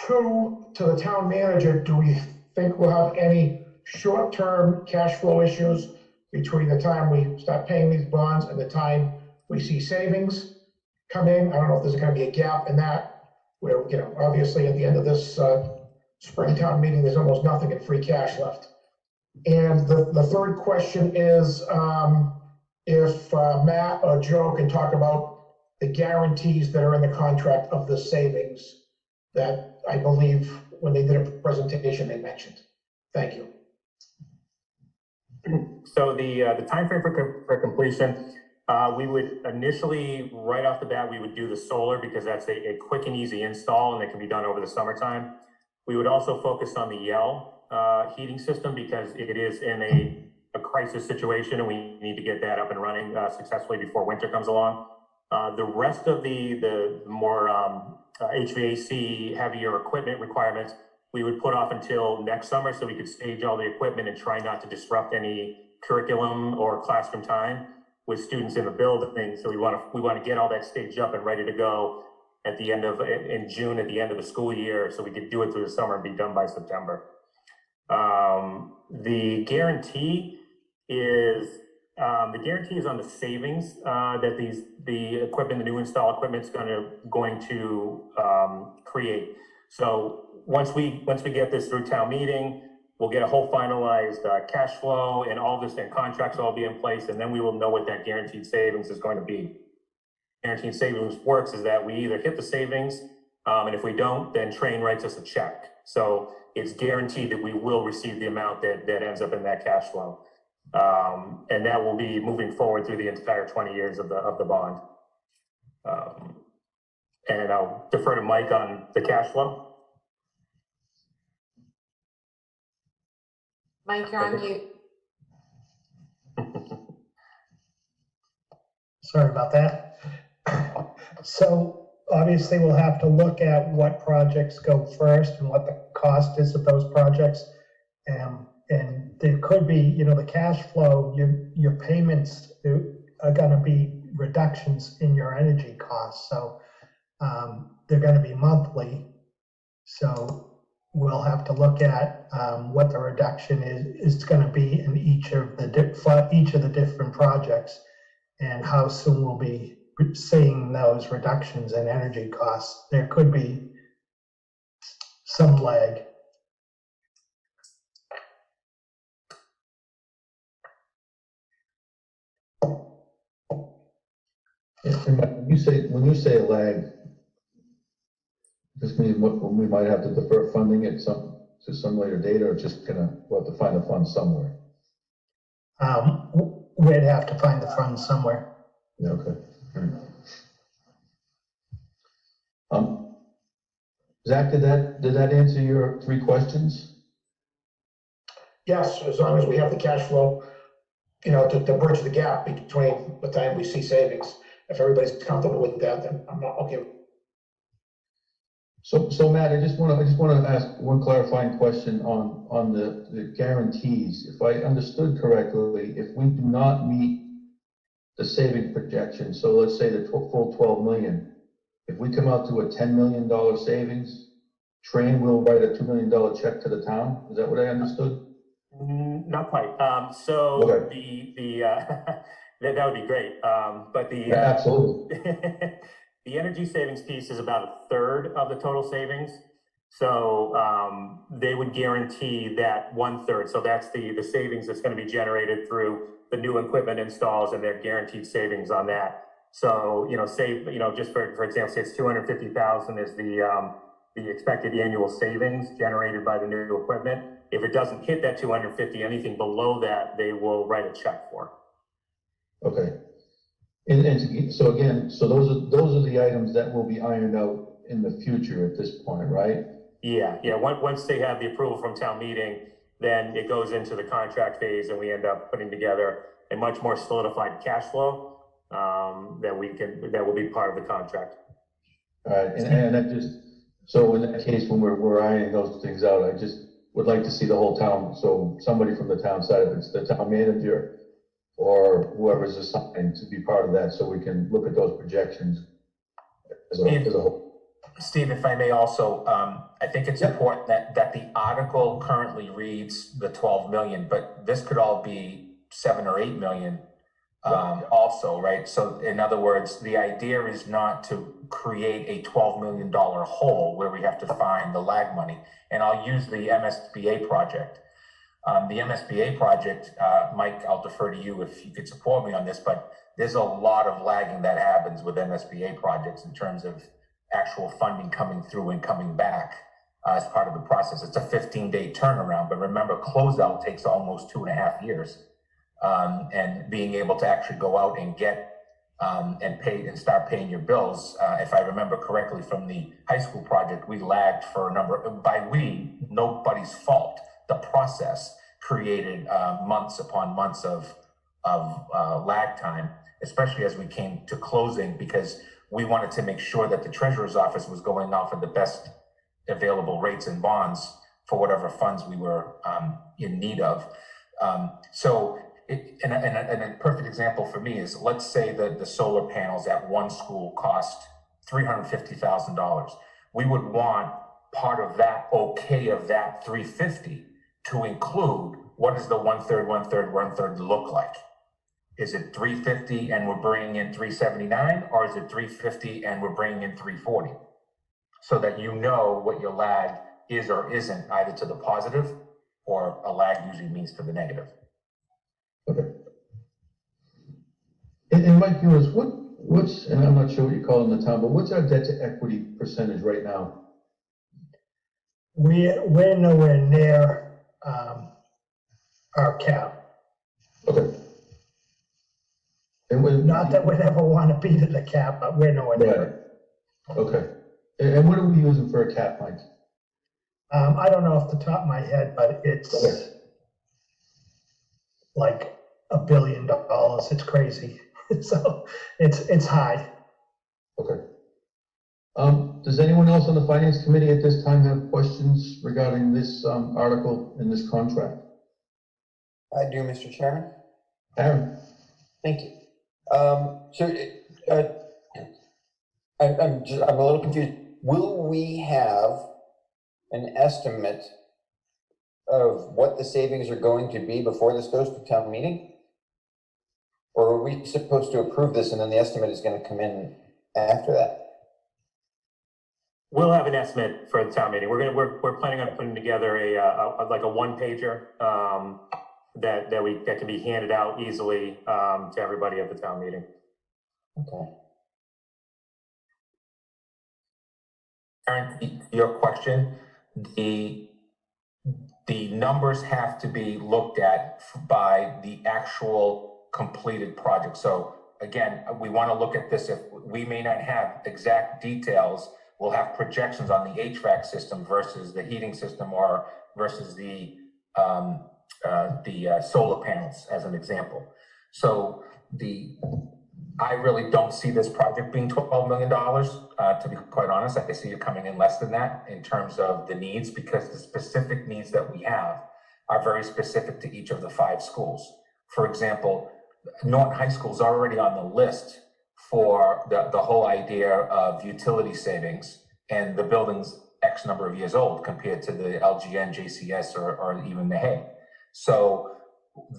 [SPEAKER 12] 2, to the town manager, do we think we'll have any short-term cash flow issues between the time we start paying these bonds and the time we see savings come in? I don't know if there's going to be a gap in that, where, obviously at the end of this spring town meeting, there's almost nothing in free cash left. And the third question is, if Matt or Joe can talk about the guarantees that are in the contract of the savings that I believe when they did a presentation they mentioned. Thank you.
[SPEAKER 4] So the timeframe for completion, we would initially, right off the bat, we would do the solar because that's a quick and easy install and it can be done over the summertime. We would also focus on the Yell heating system because it is in a crisis situation and we need to get that up and running successfully before winter comes along. The rest of the more HVAC heavier equipment requirements, we would put off until next summer so we could stage all the equipment and try not to disrupt any curriculum or classroom time with students in the building. So we want to get all that staged up and ready to go at the end of in June at the end of the school year, so we could do it through the summer and be done by September. The guarantee is on the savings that the equipment, the new install equipment, is going to create. So once we get this through town meeting, we'll get a whole finalized cash flow and all this, and contracts will all be in place, and then we will know what that guaranteed savings is going to be. Guaranteed savings works is that we either hit the savings, and if we don't, then Train writes us a check. So it's guaranteed that we will receive the amount that ends up in that cash flow. And that will be moving forward through the entire 20 years of the bond. And I'll defer to Mike on the cash flow.
[SPEAKER 3] Mike, you're on mute.
[SPEAKER 7] Sorry about that. So obviously we'll have to look at what projects go first and what the cost is of those projects. And there could be, the cash flow, your payments are going to be reductions in your energy costs. So they're going to be monthly. So we'll have to look at what the reduction is going to be in each of the different projects and how soon we'll be seeing those reductions in energy costs. There could be some lag.
[SPEAKER 1] And when you say a lag, This means we might have to defer funding at to some later date, or just we'll have to find the funds somewhere.
[SPEAKER 7] We'd have to find the funds somewhere.
[SPEAKER 1] Yeah, okay. Zach, did that answer your 3 questions?
[SPEAKER 12] Yes, as long as we have the cash flow, to bridge the gap between the time we see savings. If everybody's comfortable with that, then I'm not okay.
[SPEAKER 1] So Matt, I just want to ask one clarifying question on the guarantees. If I understood correctly, if we do not meet the saving projection, so let's say the full 12 million, if we come out to a $10 million savings, Train will write a $2 million check to the town. Is that what I understood?
[SPEAKER 4] Not quite. So
[SPEAKER 1] Okay.
[SPEAKER 4] that would be great. But the
[SPEAKER 1] Yeah, absolutely.
[SPEAKER 4] the energy savings piece is about 1/3 of the total savings. So they would guarantee that 1/3. So that's the savings that's going to be generated through the new equipment installs, and their guaranteed savings on that. So say just for example, say it's 250,000 is the expected annual savings generated by the new equipment. If it doesn't hit that 250, anything below that, they will write a check for.
[SPEAKER 1] Okay. And so again, so those are the items that will be ironed out in the future at this point, right?
[SPEAKER 4] Yeah. Once they have the approval from town meeting, then it goes into the contract phase, and we end up putting together a much more solidified cash flow that will be part of the contract.
[SPEAKER 1] All right, and that so in that case, when we're ironing those things out, I just would like to see the whole town, so somebody from the town side, if it's the town manager or whoever's assigned to be part of that, so we can look at those projections as a whole.
[SPEAKER 10] Steve, if I may also, I think it's important that the article currently reads the 12 million, but this could all be 7 or 8 million also, right? So in other words, the idea is not to create a $12 million hole where we have to find the lag money. And I'll use the MSBA project. The MSBA project, Mike, I'll defer to you if you could support me on this, but there's a lot of lagging that happens with MSBA projects in terms of actual funding coming through and coming back as part of the process. It's a 15-day turnaround, but remember, closeout takes almost 2.5 years. And being able to actually go out and get and pay and start paying your bills. If I remember correctly from the high school project, we lagged for a number, by we, nobody's fault. The process created months upon months of lag time, especially as we came to closing, because we wanted to make sure that the treasurer's office was going off of the best available rates and bonds for whatever funds we were in need of. And a perfect example for me is, let's say that the solar panels at one school cost $350,000. We would want part of that of that 350 to include what does the 1/3, 1/3, 1/3 look like? Is it 350 and we're bringing in 379, or is it 350 and we're bringing in 340? So that you know what your lag is or isn't, either to the positive, or a lag usually means to the negative.
[SPEAKER 1] Okay. And Mike Viewers, what's, and I'm not sure what you call it in the town, but what's our debt to equity percentage right now?
[SPEAKER 7] We're nowhere near our cap.
[SPEAKER 1] Okay. And
[SPEAKER 7] Not that we'd ever want to beat the cap, but we're nowhere near it.
[SPEAKER 1] Okay. And what are we using for a cap, Mike?
[SPEAKER 7] I don't know off the top of my head, but it's like $1 billion. It's crazy. So it's high.
[SPEAKER 1] Okay. Does anyone else on the finance committee at this time have questions regarding this article in this contract?
[SPEAKER 9] I do, Mr. Chairman.
[SPEAKER 1] Aaron?
[SPEAKER 9] Thank you. I'm a little confused. Will we have an estimate of what the savings are going to be before this goes to town meeting? Or are we supposed to approve this and then the estimate is going to come in after that?
[SPEAKER 4] We'll have an estimate for the town meeting. We're planning on putting together like a one-pager that can be handed out easily to everybody at the town meeting.
[SPEAKER 9] Okay.
[SPEAKER 10] Aaron, your question, the numbers have to be looked at by the actual completed project. So again, we want to look at this. If we may not have exact details, we'll have projections on the HVAC system versus the heating system or versus the solar panels as an example. So I really don't see this project being $12 million, to be quite honest. I see it coming in less than that in terms of the needs, because the specific needs that we have are very specific to each of the 5 schools. For example, Norton High School is already on the list for the whole idea of utility savings, and the building's X number of years old compared to the LGN, JCS, or even the Hay. So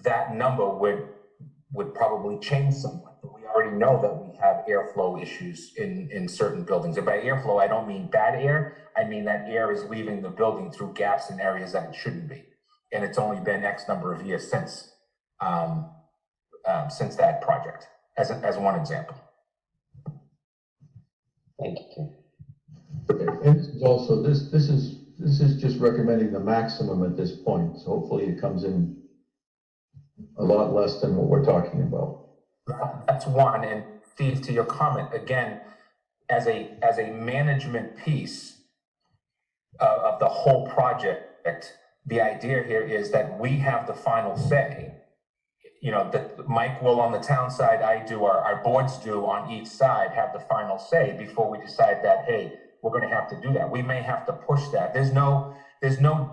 [SPEAKER 10] that number would probably change somewhat. But we already know that we have airflow issues in certain buildings. And by airflow, I don't mean bad air. I mean that air is leaving the building through gaps in areas that it shouldn't be. And it's only been X number of years since that project, as one example.
[SPEAKER 9] Thank you.
[SPEAKER 1] And also, this is just recommending the maximum at this point. So hopefully it comes in a lot less than what we're talking about.
[SPEAKER 10] That's one. And Steve, to your comment, again, as a management piece of the whole project, the idea here is that we have the final say. You know, that Mike will on the town side, I do, our boards do on each side have the final say before we decide that, hey, we're going to have to do that. We may have to push that. There's no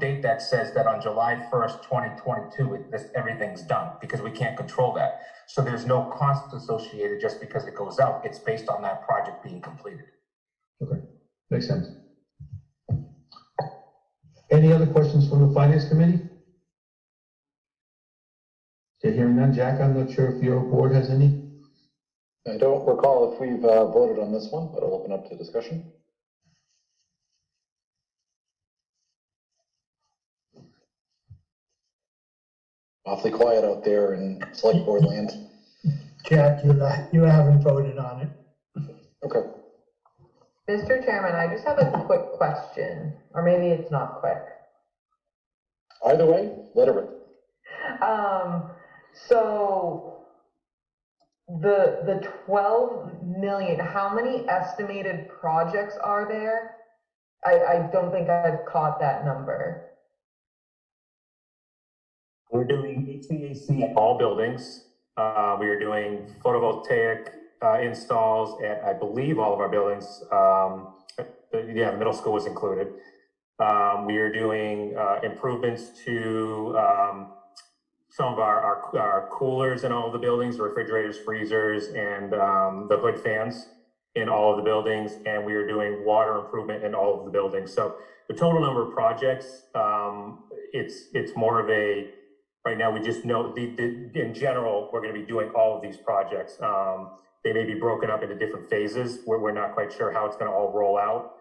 [SPEAKER 10] date that says that on July 1st, 2022, everything's done, because we can't control that. So there's no cost associated just because it goes out. It's based on that project being completed.
[SPEAKER 1] Okay, makes sense. Any other questions from the Finance Committee? Okay, hearing none. Jack, I'm not sure if your board has any?
[SPEAKER 5] I don't recall if we've voted on this one, but I'll open up to discussion. Awfully quiet out there in select board land.
[SPEAKER 7] Jack, you haven't voted on it.
[SPEAKER 5] Okay.
[SPEAKER 13] Mr. Chairman, I just have a quick question, or maybe it's not quick.
[SPEAKER 5] Either way, let it rip.
[SPEAKER 13] So the 12 million, how many estimated projects are there? I don't think I've caught that number.
[SPEAKER 4] We're doing HVAC at all buildings. We are doing photovoltaic installs at, I believe, all of our buildings. The middle school was included. We are doing improvements to some of our coolers in all of the buildings, refrigerators, freezers, and the hood fans in all of the buildings. And we are doing water improvement in all of the buildings. So the total number of projects, it's more of a, right now we just know, in general, we're going to be doing all of these projects. They may be broken up into different phases where we're not quite sure how it's going to all roll out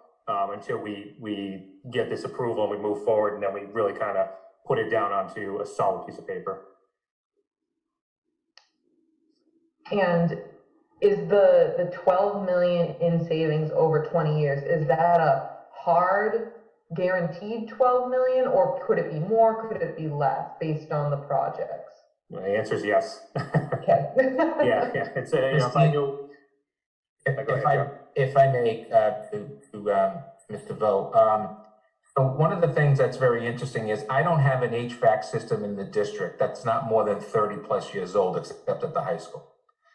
[SPEAKER 4] until we get this approval and we move forward, and then we really kind of put it down onto a solid piece of paper.
[SPEAKER 13] And is the 12 million in savings over 20 years, is that a hard guaranteed 12 million, or could it be more, could it be less based on the projects?
[SPEAKER 4] The answer is yes.
[SPEAKER 13] Okay.
[SPEAKER 4] Yeah, it's a, you know, if I knew.
[SPEAKER 10] If I may, to Mr. Vogt, so one of the things that's very interesting is I don't have an HVAC system in the district that's not more than 30 plus years old, except at the high school.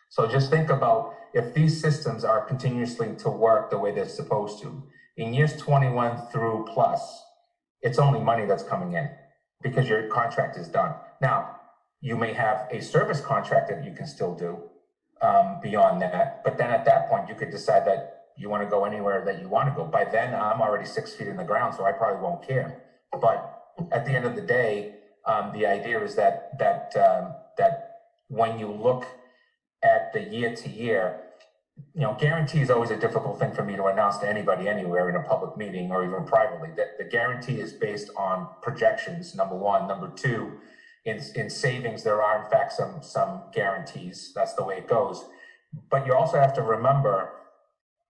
[SPEAKER 10] So just think about if these systems are continuously to work the way they're supposed to, in years 21 through plus, it's only money that's coming in because your contract is done. Now, you may have a service contract that you can still do beyond that, but then at that point, you could decide that you want to go anywhere that you want to go. By then, I'm already 6 feet in the ground, so I probably won't care. But at the end of the day, the idea is that when you look at the year to year, you know, guarantee is always a difficult thing for me to announce to anybody anywhere in a public meeting or even privately. The guarantee is based on projections, number one. Number two, in savings, there are in fact some guarantees. That's the way it goes. But you also have to remember,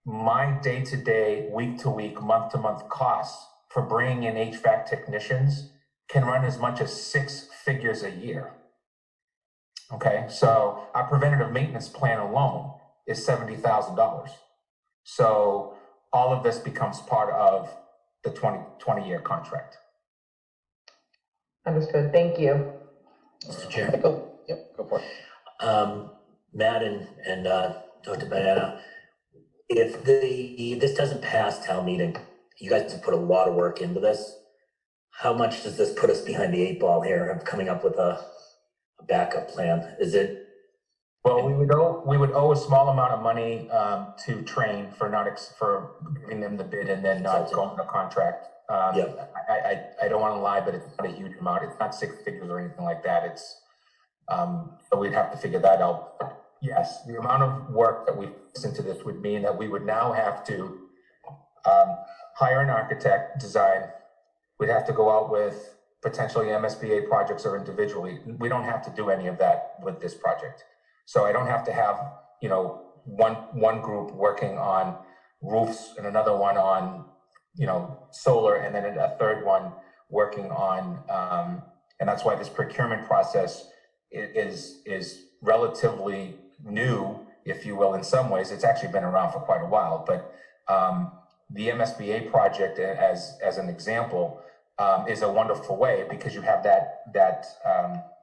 [SPEAKER 10] my day-to-day, week-to-week, month-to-month costs for bringing in HVAC technicians can run as much as 6 figures a year. Okay, so our preventative maintenance plan alone is $70,000. So all of this becomes part of the 20-year contract.
[SPEAKER 13] Understood, thank you.
[SPEAKER 8] Mr. Chair.
[SPEAKER 5] Michael? Yep, go for it.
[SPEAKER 8] Matt and Dr. Banana, if this doesn't pass town meeting, you guys have put a lot of work into this. How much does this put us behind the 8 ball here of coming up with a backup plan? Is it?
[SPEAKER 10] Well, we would owe a small amount of money to Train for for giving them the bid and then not going to contract.
[SPEAKER 8] Yeah.
[SPEAKER 10] I don't want to lie, but it's not a huge amount. It's not 6 figures or anything like that. It's so we'd have to figure that out. Yes, the amount of work that we put into this would mean that we would now have to hire an architect, design. We'd have to go out with potentially MSBA projects or individually. We don't have to do any of that with this project. So I don't have to have, you know, one group working on roofs and another one on, you know, solar, and then a third one working on, and that's why this procurement process is relatively new, if you will, in some ways. It's actually been around for quite a while, but the MSBA project, as an example, is a wonderful way because you have that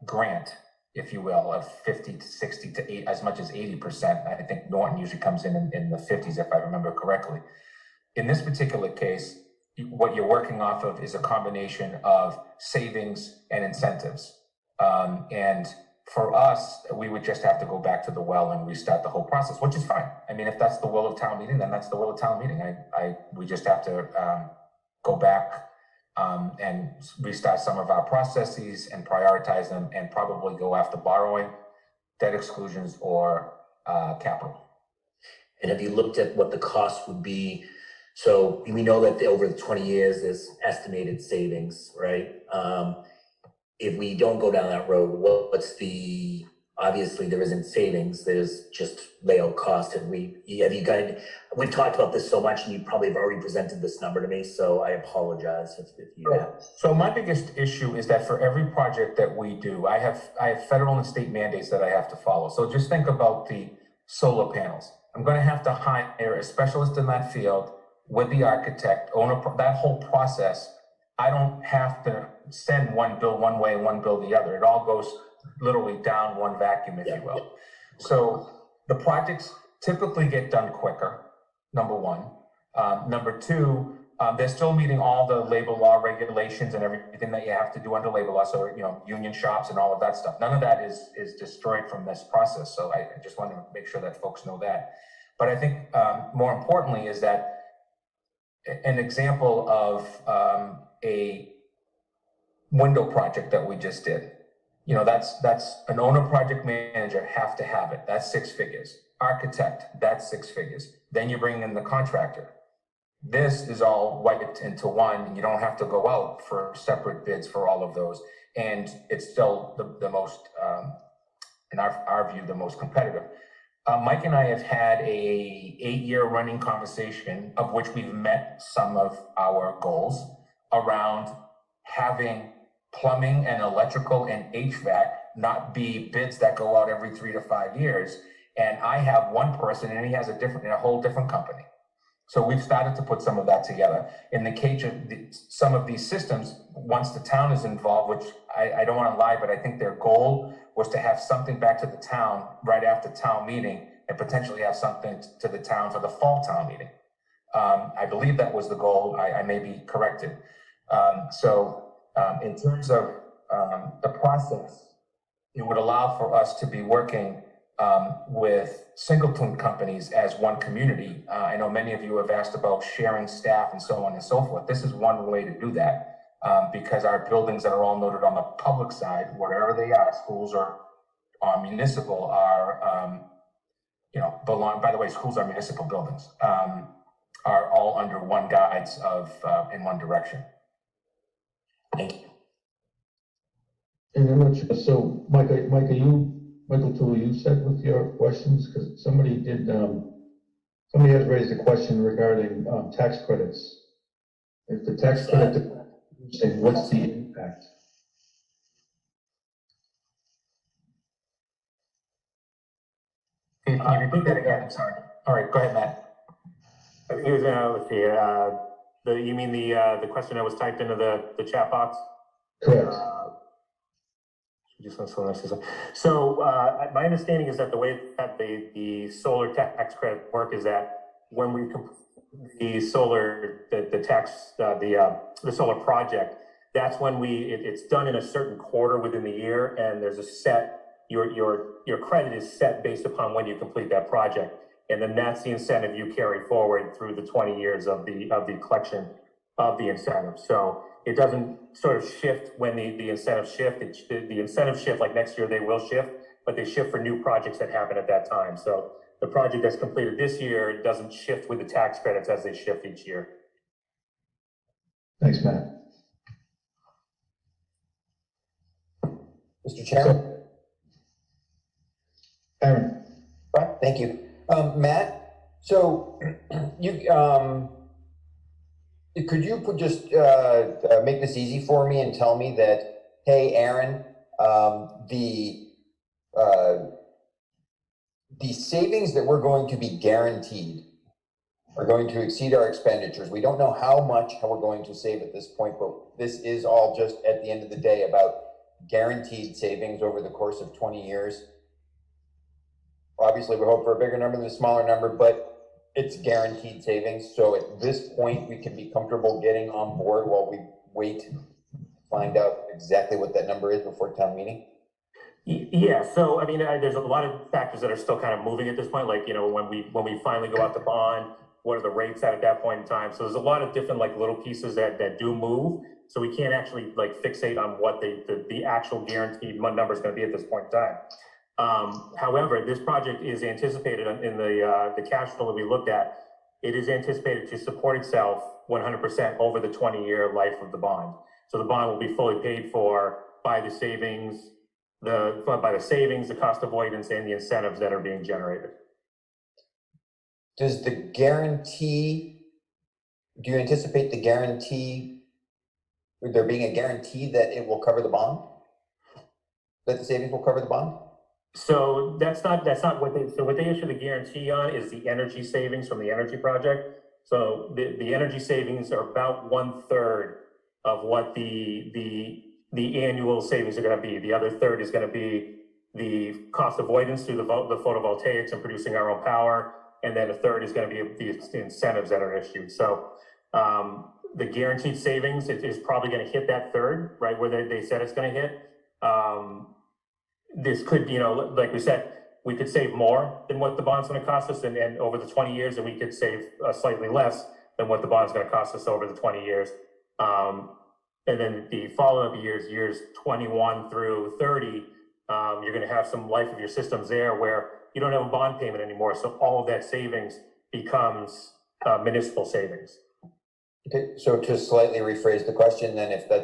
[SPEAKER 10] grant, if you will, of 50 to 60 to 8, as much as 80%. I think Norton usually comes in the 50s, if I remember correctly. In this particular case, what you're working off of is a combination of savings and incentives. And for us, we would just have to go back to the well and restart the whole process, which is fine. I mean, if that's the will of town meeting, then that's the will of town meeting. We just have to go back and restart some of our processes and prioritize them, and probably go after borrowing, debt exclusions, or capital.
[SPEAKER 8] And have you looked at what the cost would be? So we know that over the 20 years, there's estimated savings, right? If we don't go down that road, what's the, obviously there isn't savings, there's just layout cost. And we've talked about this so much, and you probably have already presented this number to me, so I apologize if you.
[SPEAKER 10] Yeah. So my biggest issue is that for every project that we do, I have federal and state mandates that I have to follow. So just think about the solar panels. I'm going to have to hire a specialist in that field with the architect, that whole process. I don't have to send one bill one way and one bill the other. It all goes literally down one vacuum, if you will. So the projects typically get done quicker, number one. Number two, they're still meeting all the labor law regulations and everything that you have to do under labor law. So, you know, union shops and all of that stuff. None of that is destroyed from this process. So I just want to make sure that folks know that. But I think more importantly is that an example of a window project that we just did. You know, that's an owner project manager have to have it. That's 6 figures. Architect, that's 6 figures. Then you bring in the contractor. This is all wiped into one, and you don't have to go out for separate bids for all of those. And it's still the most, in our view, the most competitive. Mike and I have had a 8-year running conversation, of which we've met some of our goals, around having plumbing and electrical and HVAC not be bids that go out every 3 to 5 years. And I have one person and he has a whole different company. So we've started to put some of that together. In the case of some of these systems, once the town is involved, which I don't want to lie, but I think their goal was to have something back to the town right after town meeting, and potentially have something to the town for the fall town meeting. I believe that was the goal. I may be corrected. In terms of the process, it would allow for us to be working with singleton companies as one community. I know many of you have asked about sharing staff and so on and so forth. This is one way to do that, because our buildings that are all noted on the public side, wherever they are, schools or municipal, are, belong, by the way, schools are municipal buildings, are all under one guides of, in one direction.
[SPEAKER 8] Thank you.
[SPEAKER 1] And I'm not sure, so Michael Toole, you set with your questions? Because somebody did Somebody has raised a question regarding tax credits. If the tax credit, what's the impact?
[SPEAKER 10] Can you repeat that again? I'm sorry. All right, go ahead, Matt.
[SPEAKER 4] I think it was, let's see, you mean the question that was typed into the chat box?
[SPEAKER 1] Correct.
[SPEAKER 4] So, my understanding is that the way that the solar tax credit work is that when we complete the solar, the solar project, that's when it's done in a certain quarter within the year, and there's a set, your credit is set based upon when you complete that project. And then that's the incentive you carry forward through the 20 years of the collection of the incentive. So it doesn't sort of shift when the incentives shift. The incentives shift, like next year they will shift, but they shift for new projects that happen at that time. So the project that's completed this year doesn't shift with the tax credits as they shift each year.
[SPEAKER 1] Thanks, Matt.
[SPEAKER 9] Mr. Chairman?
[SPEAKER 1] Aaron.
[SPEAKER 9] Right, thank you. Matt, so could you just make this easy for me and tell me that, hey, Aaron, the savings that we're going to be guaranteed are going to exceed our expenditures. We don't know how we're going to save at this point, but this is all just at the end of the day about guaranteed savings over the course of 20 years. Obviously, we hope for a bigger number than a smaller number, but it's guaranteed savings. So at this point, we can be comfortable getting on board while we wait to find out exactly what that number is before town meeting.
[SPEAKER 4] Yeah, so I mean, there's a lot of factors that are still kind of moving at this point. Like, you know, when we finally go out to bond, what are the rates at that point in time? So there's a lot of different like little pieces that do move. So we can't actually like fixate on what the actual guaranteed number is going to be at this point in time. However, this project is anticipated in the cash flow that we looked at. It is anticipated to support itself 100% over the 20-year life of the bond. So the bond will be fully paid for by the savings, the cost avoidance, and the incentives that are being generated.
[SPEAKER 9] Does the guarantee, do you anticipate the guarantee, there being a guarantee that it will cover the bond? That the savings will cover the bond?
[SPEAKER 4] So that's not what they issue the guarantee on is the energy savings from the energy project. So the energy savings are about 1/3 of what the annual savings are going to be. The other third is going to be the cost avoidance through the photovoltaics and producing our own power. And then a third is going to be the incentives that are issued. So the guaranteed savings is probably going to hit that third, right, where they said it's going to hit. This could, you know, like we said, we could save more than what the bond's going to cost us, and over the 20 years, and we could save slightly less than what the bond's going to cost us over the 20 years. And then the follow-up years 21 through 30, you're going to have some life of your systems there where you don't have a bond payment anymore. So all of that savings becomes municipal savings.
[SPEAKER 9] Okay, so to slightly rephrase the question, then, if the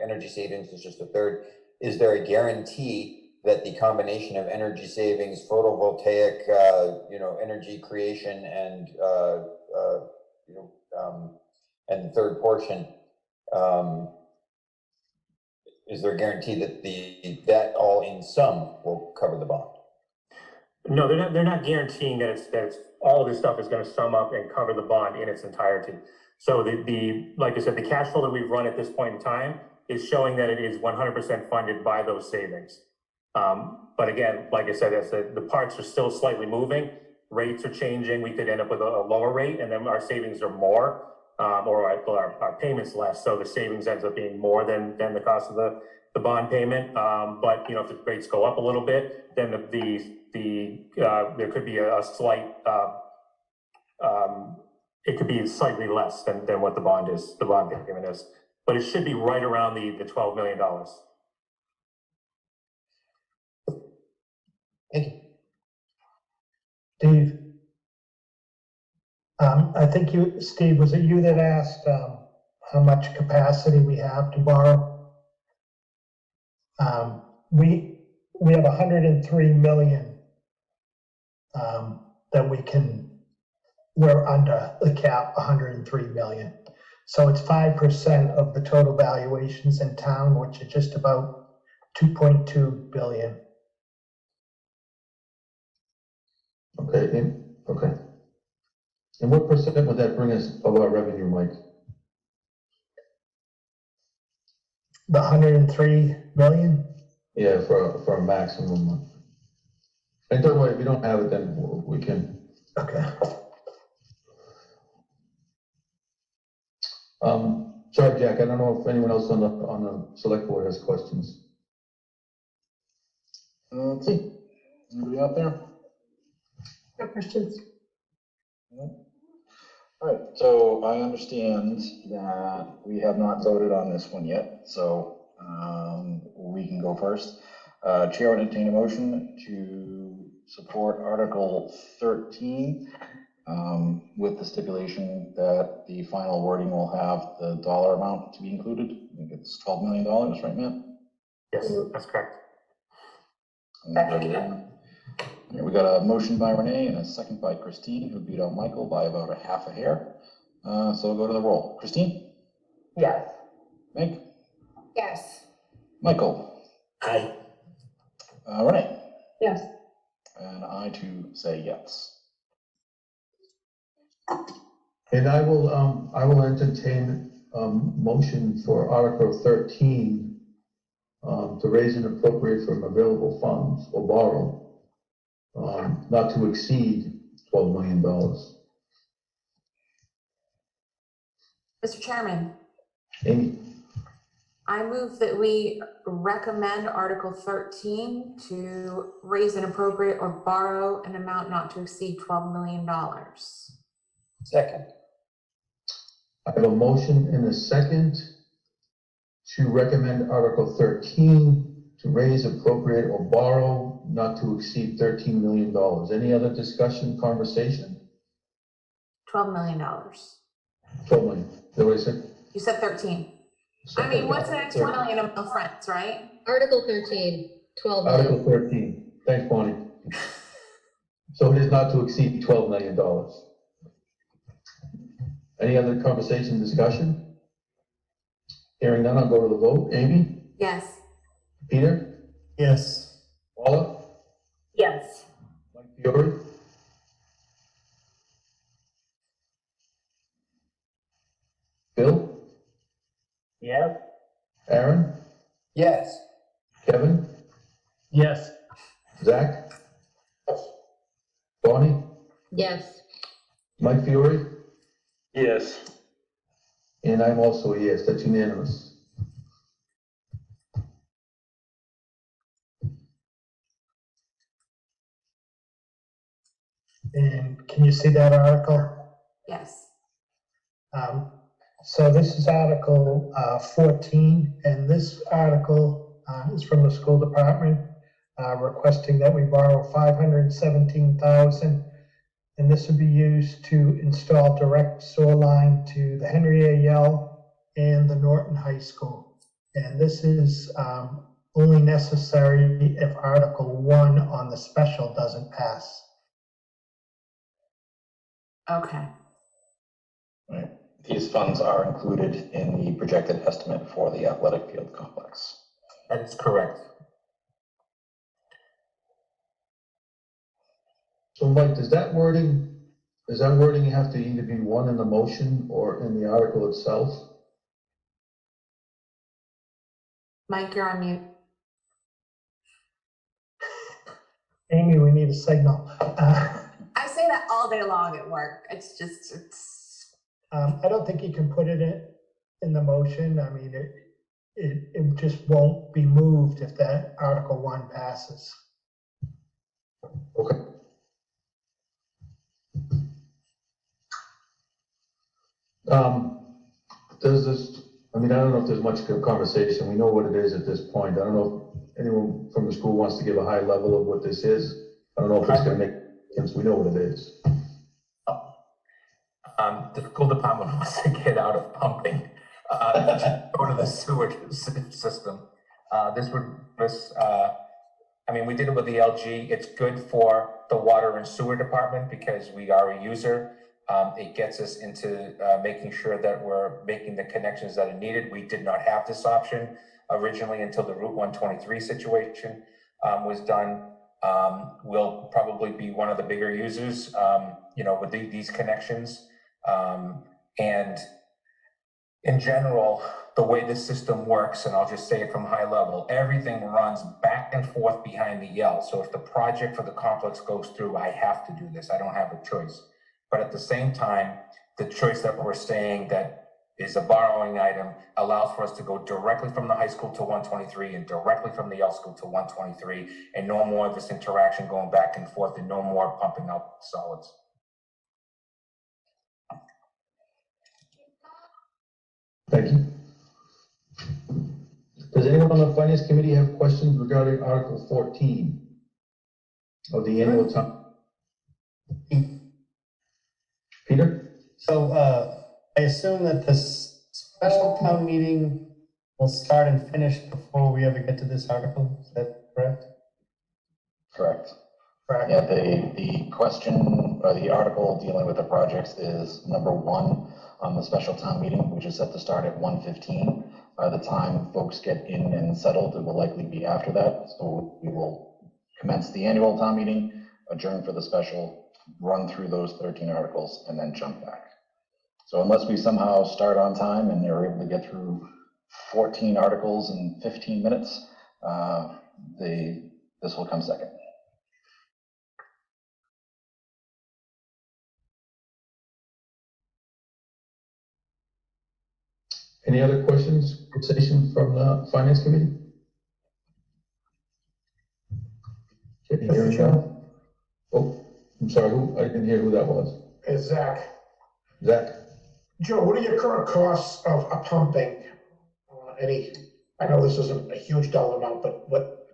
[SPEAKER 9] energy savings is just a third, is there a guarantee that the combination of energy savings, photovoltaic, energy creation, and and the third portion, is there a guarantee that that all in sum will cover the bond?
[SPEAKER 4] No, they're not guaranteeing that it's all of this stuff is going to sum up and cover the bond in its entirety. So like I said, the cash flow that we've run at this point in time is showing that it is 100% funded by those savings. But again, like I said, the parts are still slightly moving. Rates are changing. We could end up with a lower rate, and then our savings are more, or our payments less. So the savings ends up being more than the cost of the bond payment. But if the rates go up a little bit, then there could be a slight. It could be slightly less than what the bond payment is. But it should be right around the $12 million.
[SPEAKER 9] Thank you.
[SPEAKER 7] Steve? I think Steve, was it you that asked how much capacity we have to borrow? We have 103 million that we can we're under the cap, 103 million. So it's 5% of the total valuations in town, which are just about 2.2 billion.
[SPEAKER 1] Okay, okay. And what percent would that bring us of our revenue, Mike?
[SPEAKER 7] The 103 million?
[SPEAKER 1] Yeah, for a maximum. And don't worry, if you don't have it, then we can.
[SPEAKER 7] Okay.
[SPEAKER 1] Sorry, Jack, I don't know if anyone else on the select board has questions.
[SPEAKER 5] Let's see. Anybody out there?
[SPEAKER 2] No questions.
[SPEAKER 5] All right, so I understand that we have not voted on this one yet, so we can go first. Chair would entertain a motion to support Article 13 with the stipulation that the final wording will have the dollar amount to be included. I think it's $12 million, right, Matt?
[SPEAKER 4] Yes, that's correct.
[SPEAKER 5] Yeah, we got a motion by Renee and a second by Christine, who beat out Michael by about a half a hair. So we'll go to the roll. Christine?
[SPEAKER 13] Yes.
[SPEAKER 5] Meg?
[SPEAKER 2] Yes.
[SPEAKER 5] Michael?
[SPEAKER 8] Aye.
[SPEAKER 5] Renee?
[SPEAKER 2] Yes.
[SPEAKER 5] And I too say yes.
[SPEAKER 1] And I will entertain motion for Article 13 to raise and appropriate from available funds or borrow, not to exceed $12 million.
[SPEAKER 3] Mr. Chairman,
[SPEAKER 1] Amy,
[SPEAKER 3] I move that we recommend Article 13 to raise and appropriate or borrow an amount not to exceed $12 million.
[SPEAKER 9] Second.
[SPEAKER 1] I have a motion and a second to recommend Article 13 to raise, appropriate, or borrow not to exceed $13 million. Any other discussion, conversation?
[SPEAKER 3] $12 million.
[SPEAKER 1] 12 million. Is that what I said?
[SPEAKER 3] You said 13. I mean, what's an extra million of friends, right?
[SPEAKER 2] Article 13, 12 million.
[SPEAKER 1] Article 13. Thanks, Bonnie. So it is not to exceed $12 million. Any other conversation, discussion? Hearing none, I'll go to the vote. Amy?
[SPEAKER 3] Yes.
[SPEAKER 1] Peter?
[SPEAKER 7] Yes.
[SPEAKER 1] Paula?
[SPEAKER 2] Yes.
[SPEAKER 1] Mike Fiore? Bill?
[SPEAKER 11] Yes?
[SPEAKER 1] Aaron?
[SPEAKER 9] Yes.
[SPEAKER 1] Kevin?
[SPEAKER 7] Yes.
[SPEAKER 1] Zach? Bonnie?
[SPEAKER 2] Yes.
[SPEAKER 1] Mike Fiore?
[SPEAKER 11] Yes.
[SPEAKER 1] And I'm also a yes. That's unanimous.
[SPEAKER 7] And can you see that article?
[SPEAKER 3] Yes.
[SPEAKER 7] So this is Article 14, and this article is from the school department requesting that we borrow $517,000, and this would be used to install direct sewer line to the Henry A. Yell and the Norton High School. And this is only necessary if Article 1 on the special doesn't pass.
[SPEAKER 3] Okay.
[SPEAKER 5] Right. These funds are included in the projected estimate for the athletic field complex.
[SPEAKER 4] That is correct.
[SPEAKER 1] So Mike, does that wording have to either be one in the motion or in the article itself?
[SPEAKER 3] Mike, you're on mute.
[SPEAKER 7] Amy, we need a signal.
[SPEAKER 3] I say that all day long at work. It's just,
[SPEAKER 7] I don't think you can put it in the motion. I mean, it just won't be moved if that Article 1 passes.
[SPEAKER 1] Okay. Does this, I mean, I don't know if there's much conversation. We know what it is at this point. I don't know if anyone from the school wants to give a high level of what this is. I don't know if it's going to make sense. We know what it is.
[SPEAKER 10] The school department wants to get out of pumping, go to the sewer system. I mean, we did it with the LG. It's good for the water and sewer department because we are a user.
[SPEAKER 14] It gets us into making sure that we're making the connections that are needed. We did not have this option originally until the Route 123 situation was done. We'll probably be one of the bigger users, with these connections. And in general, the way this system works, and I'll just say it from high level, everything runs back and forth behind the L. So if the project for the complex goes through, I have to do this. I don't have a choice. But at the same time, the choice that we're saying that is a borrowing item allows for us to go directly from the high school to 123 and directly from the L school to 123, and no more of this interaction going back and forth and no more pumping out solids.
[SPEAKER 1] Thank you. Does anyone on the Finance Committee have questions regarding Article 14 of the annual town? Peter?
[SPEAKER 15] So I assume that this special town meeting will start and finish before we ever get to this article, is that correct?
[SPEAKER 5] Correct.
[SPEAKER 15] Correct.
[SPEAKER 5] Yeah, the question, or the article dealing with the projects is number 1 on the special town meeting, which is set to start at 1:15. By the time folks get in and settled, it will likely be after that. So we will commence the annual town meeting, adjourn for the special, run through those 13 articles, and then jump back. So unless we somehow start on time and they're able to get through 14 articles in 15 minutes, this will come second.
[SPEAKER 1] Any other questions, conversation from the Finance Committee?
[SPEAKER 12] Mr. Chairman?
[SPEAKER 1] Oh, I'm sorry, I didn't hear who that was.
[SPEAKER 12] It's Zach.
[SPEAKER 1] Zach?
[SPEAKER 12] Joe, what are your current costs of pumping? I know this isn't a huge dollar amount, but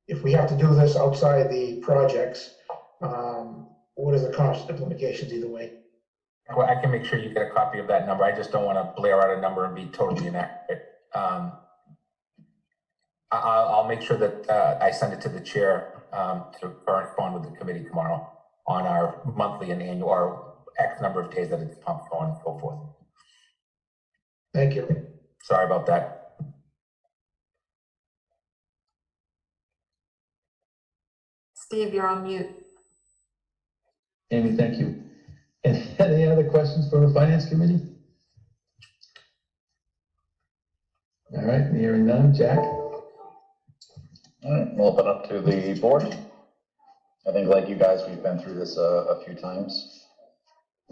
[SPEAKER 12] if we have to do this outside the projects, what is the cost implications either way?
[SPEAKER 14] Well, I can make sure you get a copy of that number. I just don't want to blare out a number and be totally inaccurate. I'll make sure that I send it to the chair to correspond with the committee tomorrow on our monthly and annual, or X number of days that it's pumped on and so forth.
[SPEAKER 12] Thank you.
[SPEAKER 14] Sorry about that.
[SPEAKER 3] Steve, you're on mute.
[SPEAKER 1] Amy, thank you. Any other questions for the Finance Committee? All right, hearing none. Jack?
[SPEAKER 5] All right, we'll open up to the board. I think like you guys, we've been through this a few times.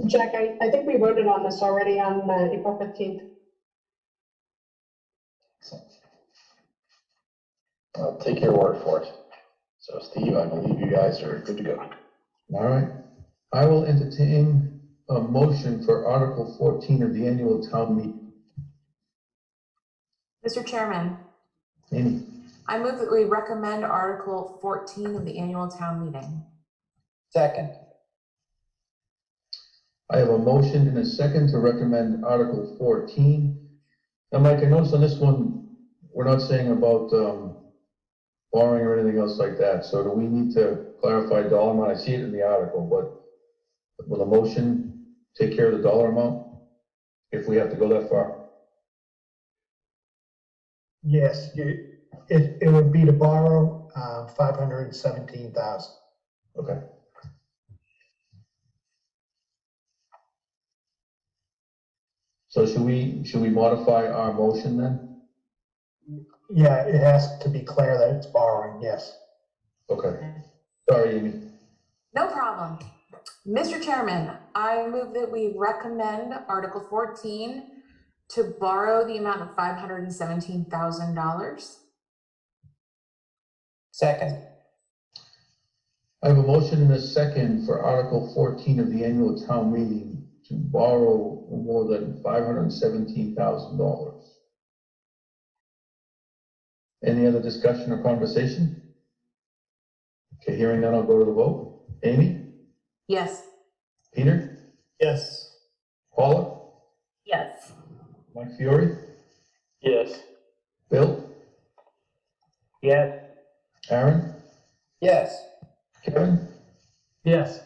[SPEAKER 16] Jack, I think we voted on this already on April 15th.
[SPEAKER 5] I'll take your word for it. So Steve, I believe you guys are good to go.
[SPEAKER 1] All right. I will entertain a motion for Article 14 of the annual town meeting.
[SPEAKER 3] Mr. Chairman,
[SPEAKER 1] Amy?
[SPEAKER 3] I move that we recommend Article 14 of the annual town meeting.
[SPEAKER 9] Second.
[SPEAKER 1] I have a motion and a second to recommend Article 14. Now, Mike, I noticed on this one, we're not saying about borrowing or anything else like that. So do we need to clarify dollar amount? I see it in the article, but will the motion take care of the dollar amount if we have to go that far?
[SPEAKER 7] Yes, it would be to borrow $517,000.
[SPEAKER 1] Okay. So should we modify our motion then?
[SPEAKER 7] Yeah, it has to be clear that it's borrowing, yes.
[SPEAKER 1] Okay. Sorry, Amy.
[SPEAKER 3] No problem. Mr. Chairman, I move that we recommend Article 14 to borrow the amount of $517,000.
[SPEAKER 9] Second.
[SPEAKER 1] I have a motion and a second for Article 14 of the annual town meeting to borrow more than $517,000. Any other discussion or conversation? Okay, hearing none, I'll go to the vote. Amy?
[SPEAKER 3] Yes.
[SPEAKER 1] Peter?
[SPEAKER 15] Yes.
[SPEAKER 1] Paula?
[SPEAKER 2] Yes.
[SPEAKER 1] Mike Fiore?
[SPEAKER 11] Yes.
[SPEAKER 1] Bill?
[SPEAKER 11] Yes.
[SPEAKER 1] Aaron?
[SPEAKER 9] Yes.
[SPEAKER 1] Kevin?
[SPEAKER 7] Yes.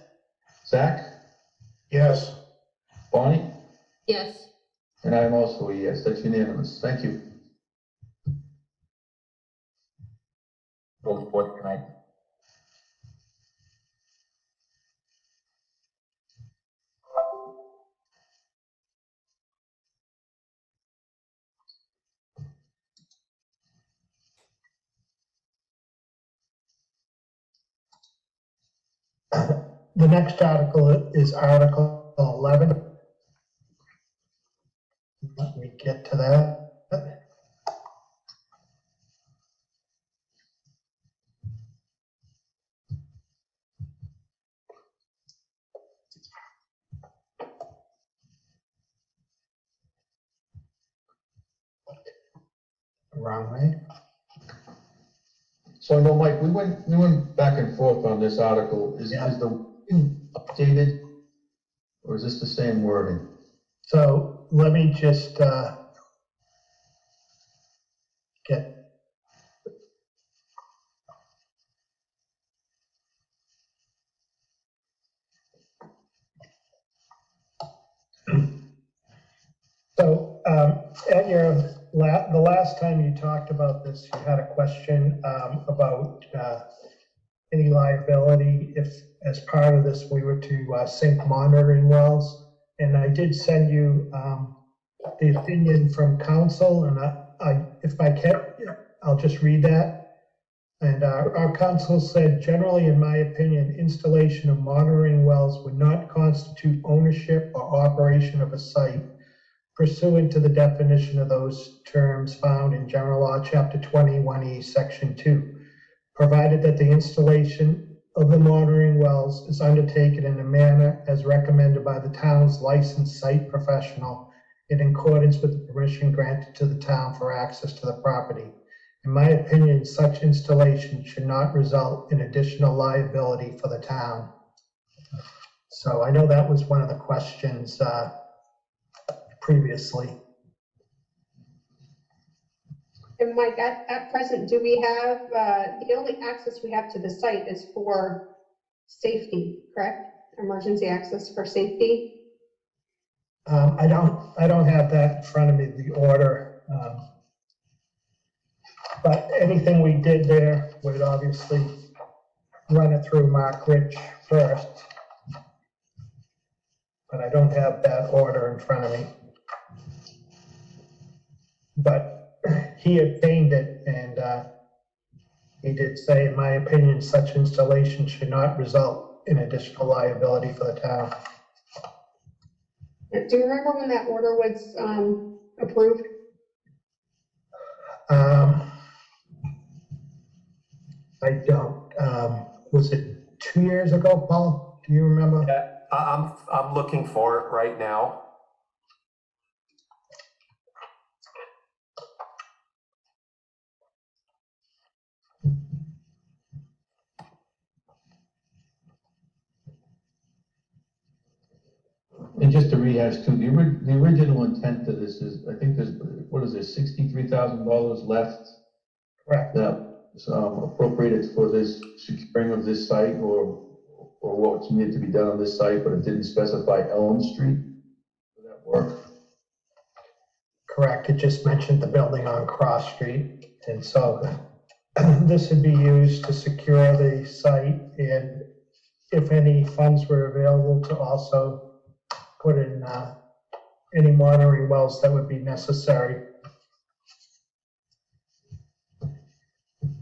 [SPEAKER 1] Zach?
[SPEAKER 12] Yes.
[SPEAKER 1] Bonnie?
[SPEAKER 2] Yes.
[SPEAKER 1] And I'm also a yes. That's unanimous. Thank you.
[SPEAKER 10] Village board tonight.
[SPEAKER 7] The next article is Article 11. Let me get to that. Wrong way.
[SPEAKER 1] So I know, Mike, we went back and forth on this article. Is the wording updated, or is this the same wording?
[SPEAKER 7] So let me just get. So at the last time you talked about this, you had a question about any liability if, as part of this, we were to sink monitoring wells. And I did send you the opinion from council, and if I can, I'll just read that. And our council said, generally, in my opinion, installation of monitoring wells would not constitute ownership or operation of a site pursuant to the definition of those terms found in General Law, Chapter 21E, Section 2, provided that the installation of the monitoring wells is undertaken in a manner as recommended by the town's licensed site professional in accordance with the permission granted to the town for access to the property. In my opinion, such installation should not result in additional liability for the town. So I know that was one of the questions previously.
[SPEAKER 16] And Mike, at present, do we have, the only access we have to the site is for safety, correct? Emergency access for safety?
[SPEAKER 7] I don't have that in front of me, the order. But anything we did there would obviously run it through Mark Rich first. But I don't have that order in front of me. But he obtained it, and he did say, in my opinion, such installation should not result in additional liability for the town.
[SPEAKER 16] Do you remember when that order was approved?
[SPEAKER 7] I don't. Was it 2 years ago, Paul? Do you remember?
[SPEAKER 17] Yeah, I'm looking for it right now.
[SPEAKER 1] And just to rehash too, the original intent to this is, I think there's, what is there, $63,000 left?
[SPEAKER 7] Correct.
[SPEAKER 1] That appropriated for this securing of this site or what's needed to be done on this site, but it didn't specify Elm Street. Would that work?
[SPEAKER 7] Correct. It just mentioned the building on Cross Street. And so this would be used to secure the site, and if any funds were available, to also put in any monitoring wells that would be necessary.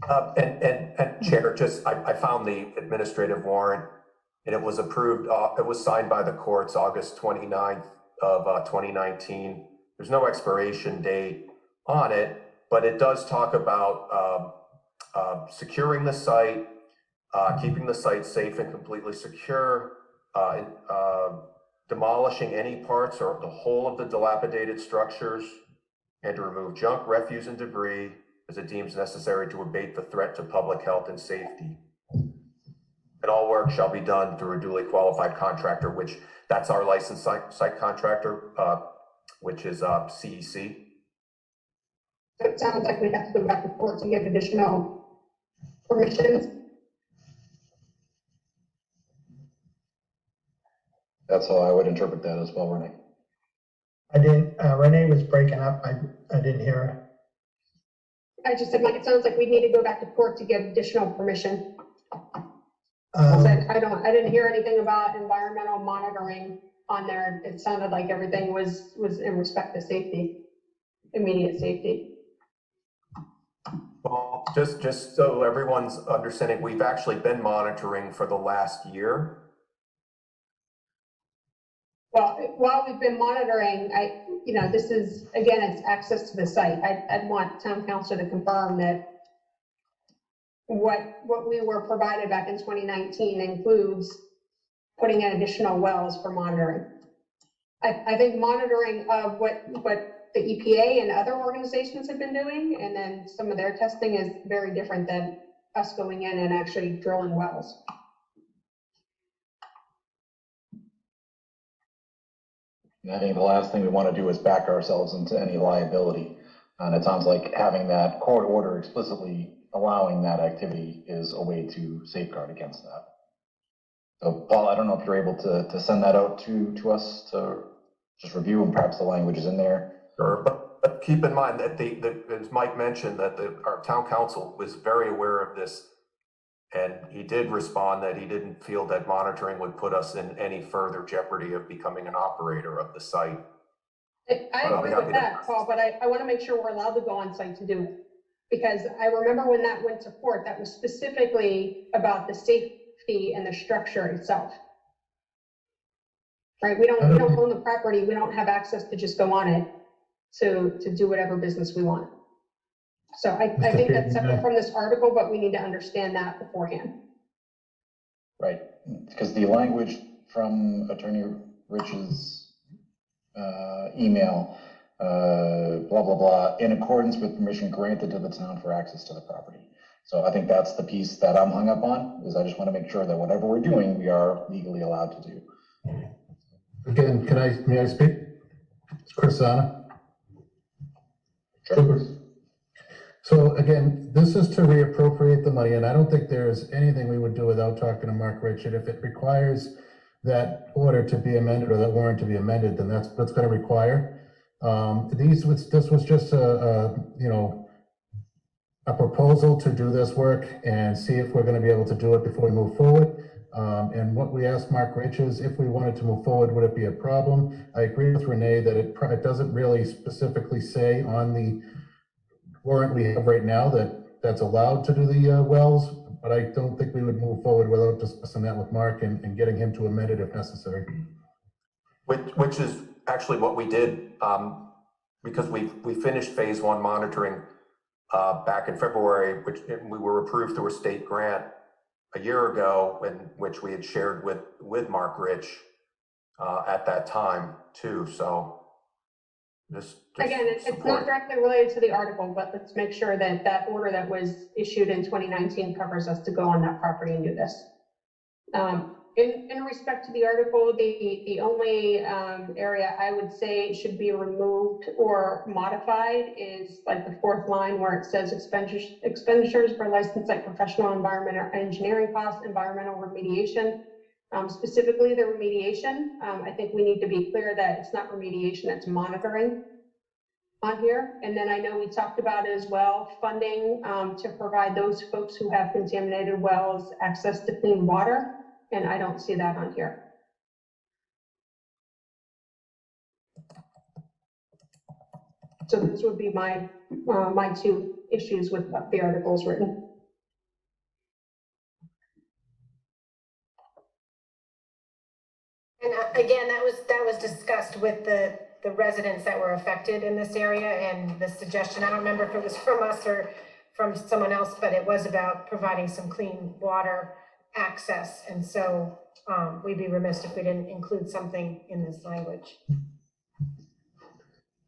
[SPEAKER 17] And Chair, I found the administrative warrant, and it was approved, it was signed by the courts August 29th of 2019. There's no expiration date on it, but it does talk about securing the site, keeping the site safe and completely secure, demolishing any parts or the whole of the dilapidated structures, and to remove junk, refuse, and debris as it deems necessary to abate the threat to public health and safety. And all work shall be done through a duly qualified contractor, which that's our licensed site contractor, which is CEC.
[SPEAKER 16] It sounds like we have to go back and forth to get additional permissions.
[SPEAKER 5] That's how I would interpret that as well, Renee.
[SPEAKER 7] I didn't, Renee was breaking up. I didn't hear her.
[SPEAKER 16] I just said, Mike, it sounds like we need to go back to court to get additional permission.
[SPEAKER 7] Um,
[SPEAKER 16] I didn't hear anything about environmental monitoring on there. It sounded like everything was in respect to safety, immediate safety.
[SPEAKER 17] Well, just so everyone's understanding, we've actually been monitoring for the last year.
[SPEAKER 16] Well, while we've been monitoring, this is, again, it's access to the site. I'd want town council to confirm that what we were provided back in 2019 includes putting in additional wells for monitoring. I think monitoring of what the EPA and other organizations have been doing, and then some of their testing is very different than us going in and actually drilling wells.
[SPEAKER 5] And I think the last thing we want to do is back ourselves into any liability. And it sounds like having that court order explicitly allowing that activity is a way to safeguard against that. So Paul, I don't know if you're able to send that out to us to just review, and perhaps the language is in there.
[SPEAKER 17] Sure, but keep in mind that as Mike mentioned, that our town council was very aware of this, and he did respond that he didn't feel that monitoring would put us in any further jeopardy of becoming an operator of the site.
[SPEAKER 16] I agree with that, Paul, but I want to make sure we're allowed to go on site to do it. Because I remember when that went to court, that was specifically about the safety and the structure itself. Right, we don't own the property, we don't have access to just go on it to do whatever business we want. So I think that's separate from this article, but we need to understand that beforehand.
[SPEAKER 5] Right, because the language from Attorney Rich's email, blah, blah, blah, in accordance with permission granted to the town for access to the property. So I think that's the piece that I'm hung up on, is I just want to make sure that whatever we're doing, we are legally allowed to do.
[SPEAKER 18] Again, may I speak? It's Chris Anna.
[SPEAKER 5] Sure.
[SPEAKER 18] So again, this is to reappropriate the money, and I don't think there's anything we would do without talking to Mark Richard. If it requires that order to be amended or that warrant to be amended, then that's going to require. This was just a proposal to do this work and see if we're going to be able to do it before we move forward. And what we asked Mark Rich is, if we wanted to move forward, would it be a problem? I agree with Renee that it doesn't really specifically say on the warrant we have right now that that's allowed to do the wells, but I don't think we would move forward without discussing that with Mark and getting him to amend it if necessary.
[SPEAKER 17] Which is actually what we did, because we finished phase 1 monitoring back in February, which we were approved through a state grant a year ago, which we had shared with Mark Rich at that time too. So just
[SPEAKER 16] again, it's not directly related to the article, but let's make sure that that order that was issued in 2019 covers us to go on that property and do this. In respect to the article, the only area I would say should be removed or modified is like the 4th line where it says expenditures for licensed site professional environmental engineering costs, environmental remediation. Specifically the remediation, I think we need to be clear that it's not remediation, it's monitoring on here. And then I know we talked about as well, funding to provide those folks who have contaminated wells access to clean water. And I don't see that on here. So this would be my 2 issues with the articles written.
[SPEAKER 2] And again, that was discussed with the residents that were affected in this area, and the suggestion, I don't remember if it was from us or from someone else, but it was about providing some clean water access. And so we'd be remiss if we didn't include something in this language.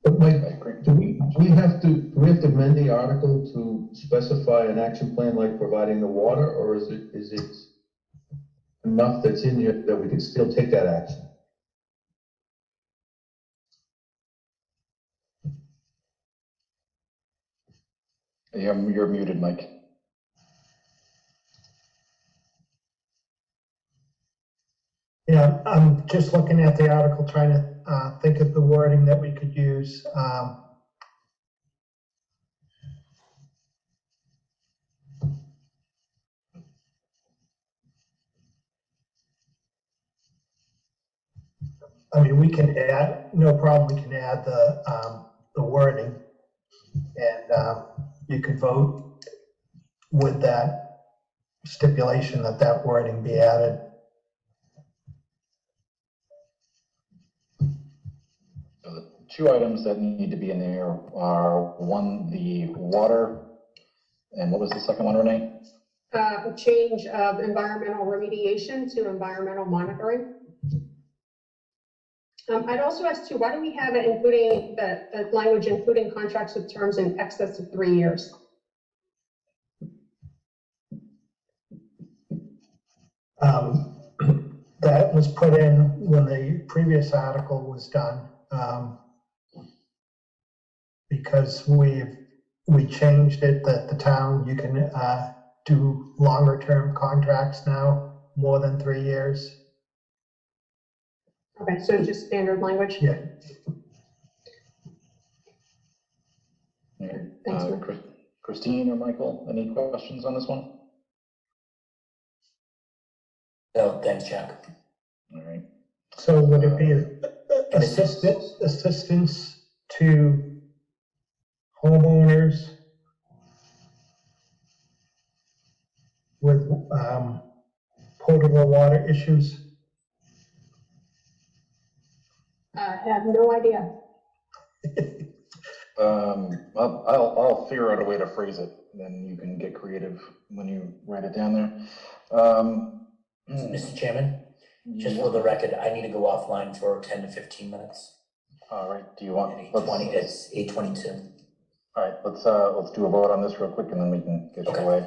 [SPEAKER 1] But Mike, do we have to amend the article to specify an action plan like providing the water, or is it enough that's in here that we can still take that action?
[SPEAKER 5] You're muted, Mike.
[SPEAKER 7] Yeah, I'm just looking at the article, trying to think of the wording that we could use. I mean, we can add, no problem, we can add the wording, and you could vote with that stipulation that that wording be added.
[SPEAKER 5] So the two items that need to be in there are, one, the water, and what was the second one, Renee?
[SPEAKER 16] Change of environmental remediation to environmental monitoring. I'd also ask too, why do we have it including the language including contracts with terms in excess of 3 years?
[SPEAKER 7] That was put in when the previous article was done, because we changed it that the town, you can do longer term contracts now, more than 3 years.
[SPEAKER 16] Okay, so just standard language?
[SPEAKER 7] Yeah.
[SPEAKER 16] Thanks,
[SPEAKER 5] Christine or Michael, any questions on this one?
[SPEAKER 8] No, thanks, Jack.
[SPEAKER 5] All right.
[SPEAKER 7] So would it be assistance to homeowners with potable water issues?
[SPEAKER 16] I have no idea.
[SPEAKER 5] I'll figure out a way to phrase it, then you can get creative when you write it down there.
[SPEAKER 8] Mr. Chairman, just for the record, I need to go offline for 10 to 15 minutes.
[SPEAKER 5] All right, do you want?
[SPEAKER 8] It's 8:22.
[SPEAKER 5] All right, let's do a vote on this real quick and then we can get your way.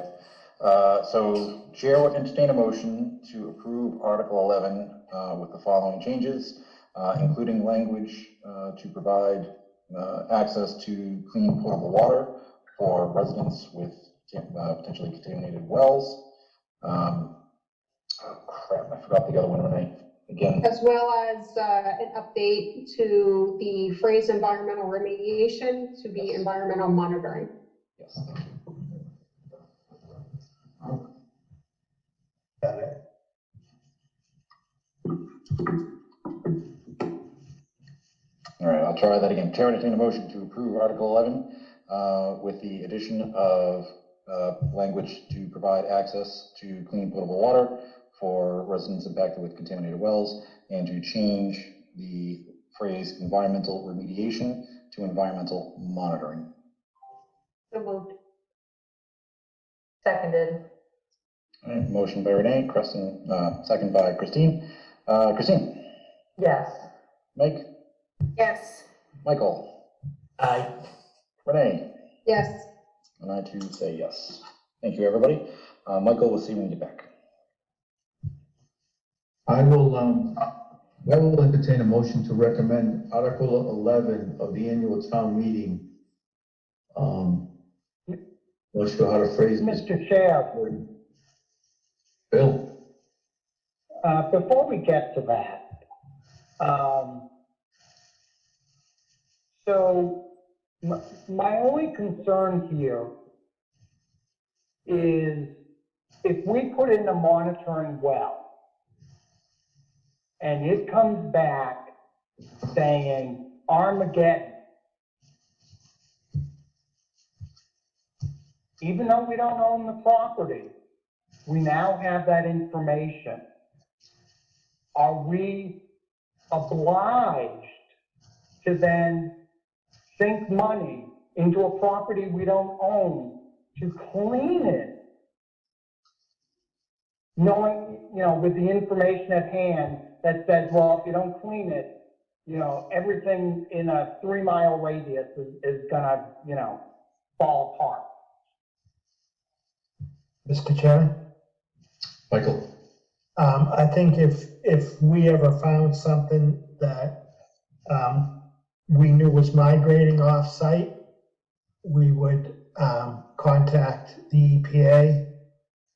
[SPEAKER 5] So Chair would entertain a motion to approve Article 11 with the following changes, including language to provide access to clean potable water for residents with potentially contaminated wells. Oh crap, I forgot the other one, Renee. Again.
[SPEAKER 16] As well as an update to the phrase environmental remediation to be environmental monitoring.
[SPEAKER 5] Yes.
[SPEAKER 7] Got it.
[SPEAKER 5] All right, I'll try that again. Chair would entertain a motion to approve Article 11 with the addition of language to provide access to clean potable water for residents impacted with contaminated wells, and to change the phrase environmental remediation to environmental monitoring.
[SPEAKER 16] So moved.
[SPEAKER 13] Seconded.
[SPEAKER 5] All right, motion by Renee, second by Christine. Christine?
[SPEAKER 13] Yes.
[SPEAKER 5] Mike?
[SPEAKER 2] Yes.
[SPEAKER 5] Michael?
[SPEAKER 8] Aye.
[SPEAKER 5] Renee?
[SPEAKER 16] Yes.
[SPEAKER 5] And I too say yes. Thank you, everybody. Michael, we'll see you when you get back.
[SPEAKER 1] I will entertain a motion to recommend Article 11 of the annual town meeting. Not sure how to phrase this.
[SPEAKER 11] Mr. Chair,
[SPEAKER 1] Bill?
[SPEAKER 11] before we get to that, so my only concern here is if we put in the monitoring well and it comes back saying Armageddon, even though we don't own the property, we now have that information. Are we obliged to then sink money into a property we don't own to clean it, knowing, with the information at hand that says, well, if you don't clean it, everything in a 3-mile radius is gonna, fall apart.
[SPEAKER 7] Mr. Chairman?
[SPEAKER 1] Michael?
[SPEAKER 7] I think if we ever found something that we knew was migrating off-site, we would contact the EPA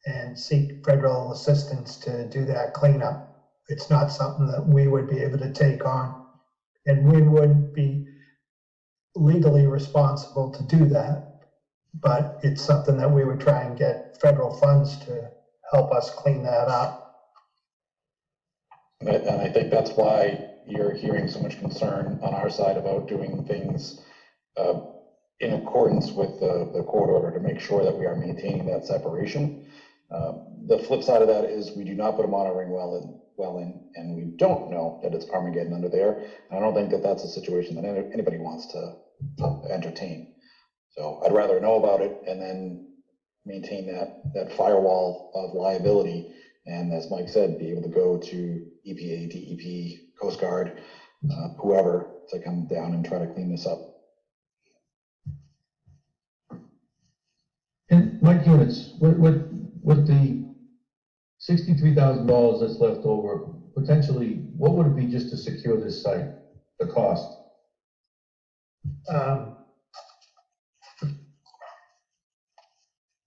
[SPEAKER 7] and seek federal assistance to do that cleanup. it's not something that we would be able to take on. And we wouldn't be legally responsible to do that. But it's something that we would try and get federal funds to help us clean that up.
[SPEAKER 5] And I think that's why you're hearing so much concern on our side about doing things in accordance with the court order to make sure that we are maintaining that separation. The flip side of that is we do not put a monitoring well in, and we don't know that it's Armageddon under there. And I don't think that that's a situation that anybody wants to entertain. So I'd rather know about it and then maintain that firewall of liability. And as Mike said, be able to go to EPA, DEP, Coast Guard, whoever, to come down and try to clean this up.
[SPEAKER 1] And Mike Units, with the $63,000 that's left over, potentially, what would it be just to secure this site, the cost?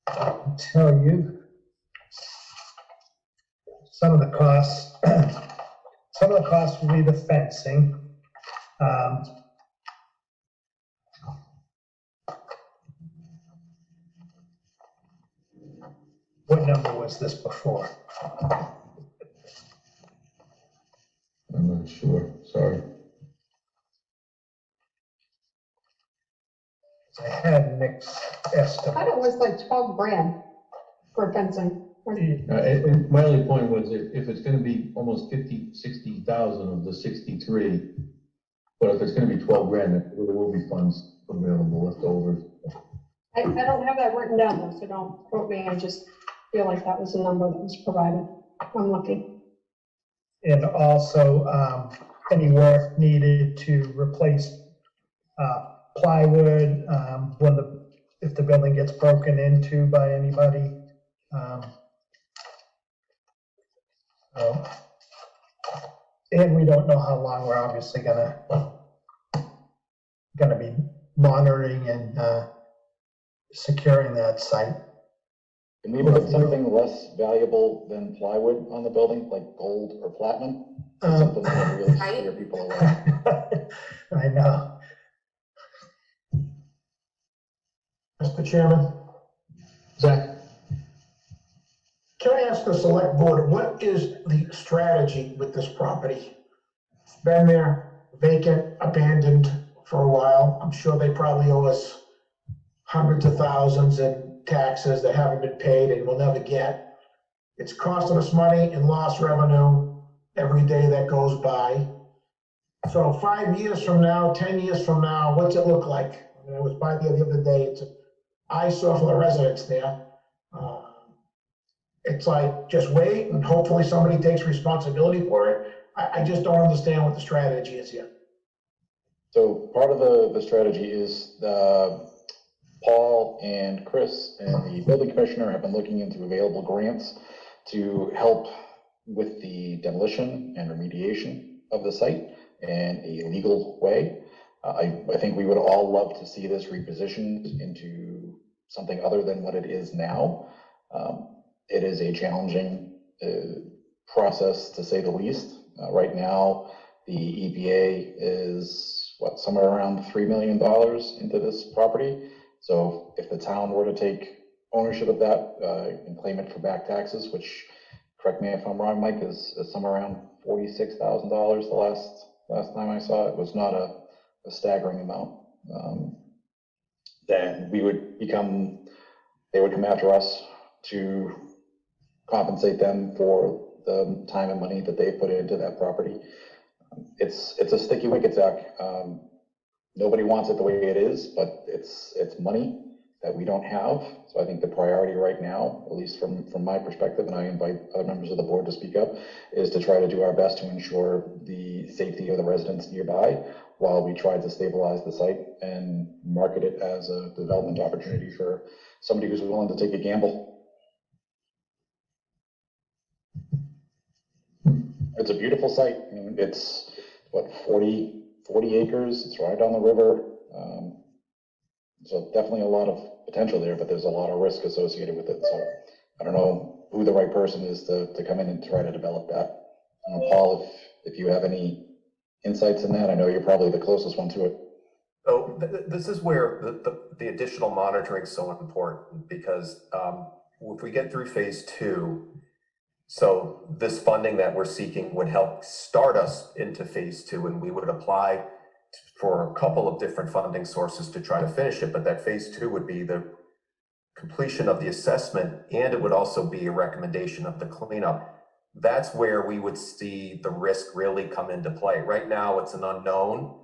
[SPEAKER 7] I'll tell you, some of the costs would be the fencing. What number was this before?
[SPEAKER 1] I'm not sure, sorry.
[SPEAKER 7] I had Nick's
[SPEAKER 16] I
[SPEAKER 7] estimate.
[SPEAKER 16] thought it was like 12 grand for fencing.
[SPEAKER 1] And my only point was if it's gonna be almost 60,000 of the 63, but if it's gonna be 12 grand, there will be funds available left over.
[SPEAKER 16] I don't have that written down though, so don't quote me. I just feel like that was the number that was provided. I'm looking.
[SPEAKER 7] And also, any work needed to replace plywood, if the building gets broken into by anybody. And we don't know how long we're obviously gonna be monitoring and securing that site.
[SPEAKER 5] Can we put something less valuable than plywood on the building, like gold or platinum? Something that really scare people away.
[SPEAKER 7] I know.
[SPEAKER 12] Mr. Chairman,
[SPEAKER 1] Zach?
[SPEAKER 12] can I ask the select board, what is the strategy with this property? It's been there, vacant, abandoned for a while. I'm sure they probably owe us hundreds of thousands in taxes that haven't been paid and will never get. It's costing us money and lost revenue every day that goes by. So 5 years from now, 10 years from now, what's it look like? I mean, I was by there the other day. It's an eyesore for the residents there. It's like, just wait and hopefully somebody takes responsibility for it. I just don't understand what the strategy is here.
[SPEAKER 5] So part of the strategy is Paul and Chris and the building commissioner have been looking into available grants to help with the demolition and remediation of the site in a legal way. I think we would all love to see this repositioned into something other than what it is now. It is a challenging process, to say the least. Right now, the EPA is, somewhere around $3 million into this property. So if the town were to take ownership of that and claim it for back taxes, which, correct me if I'm wrong, Mike, is somewhere around $46,000 the last time I saw it, was not a staggering amount. Then they would come after us to compensate them for the time and money that they put into that property. It's a sticky wicket, Zach. Nobody wants it the way it is, but it's money that we don't have. So I think the priority right now, at least from my perspective, and I invite other members of the board to speak up, is to try to do our best to ensure the safety of the residents nearby while we try to stabilize the site and market it as a development opportunity for somebody who's willing to take a gamble. It's a beautiful site. I mean, it's 40 acres. It's right on the river. So definitely a lot of potential there, but there's a lot of risk associated with it. So I don't know who the right person is to come in and try to develop that. Paul, if you have any insights in that, I know you're probably the closest one to it.
[SPEAKER 17] So this is where the additional monitoring is so important, because if we get through phase 2, so this funding that we're seeking would help start us into phase 2, and we would apply for a couple of different funding sources to try to finish it. But that phase 2 would be the completion of the assessment, and it would also be a recommendation of the cleanup. That's where we would see the risk really come into play. Right now, it's an unknown,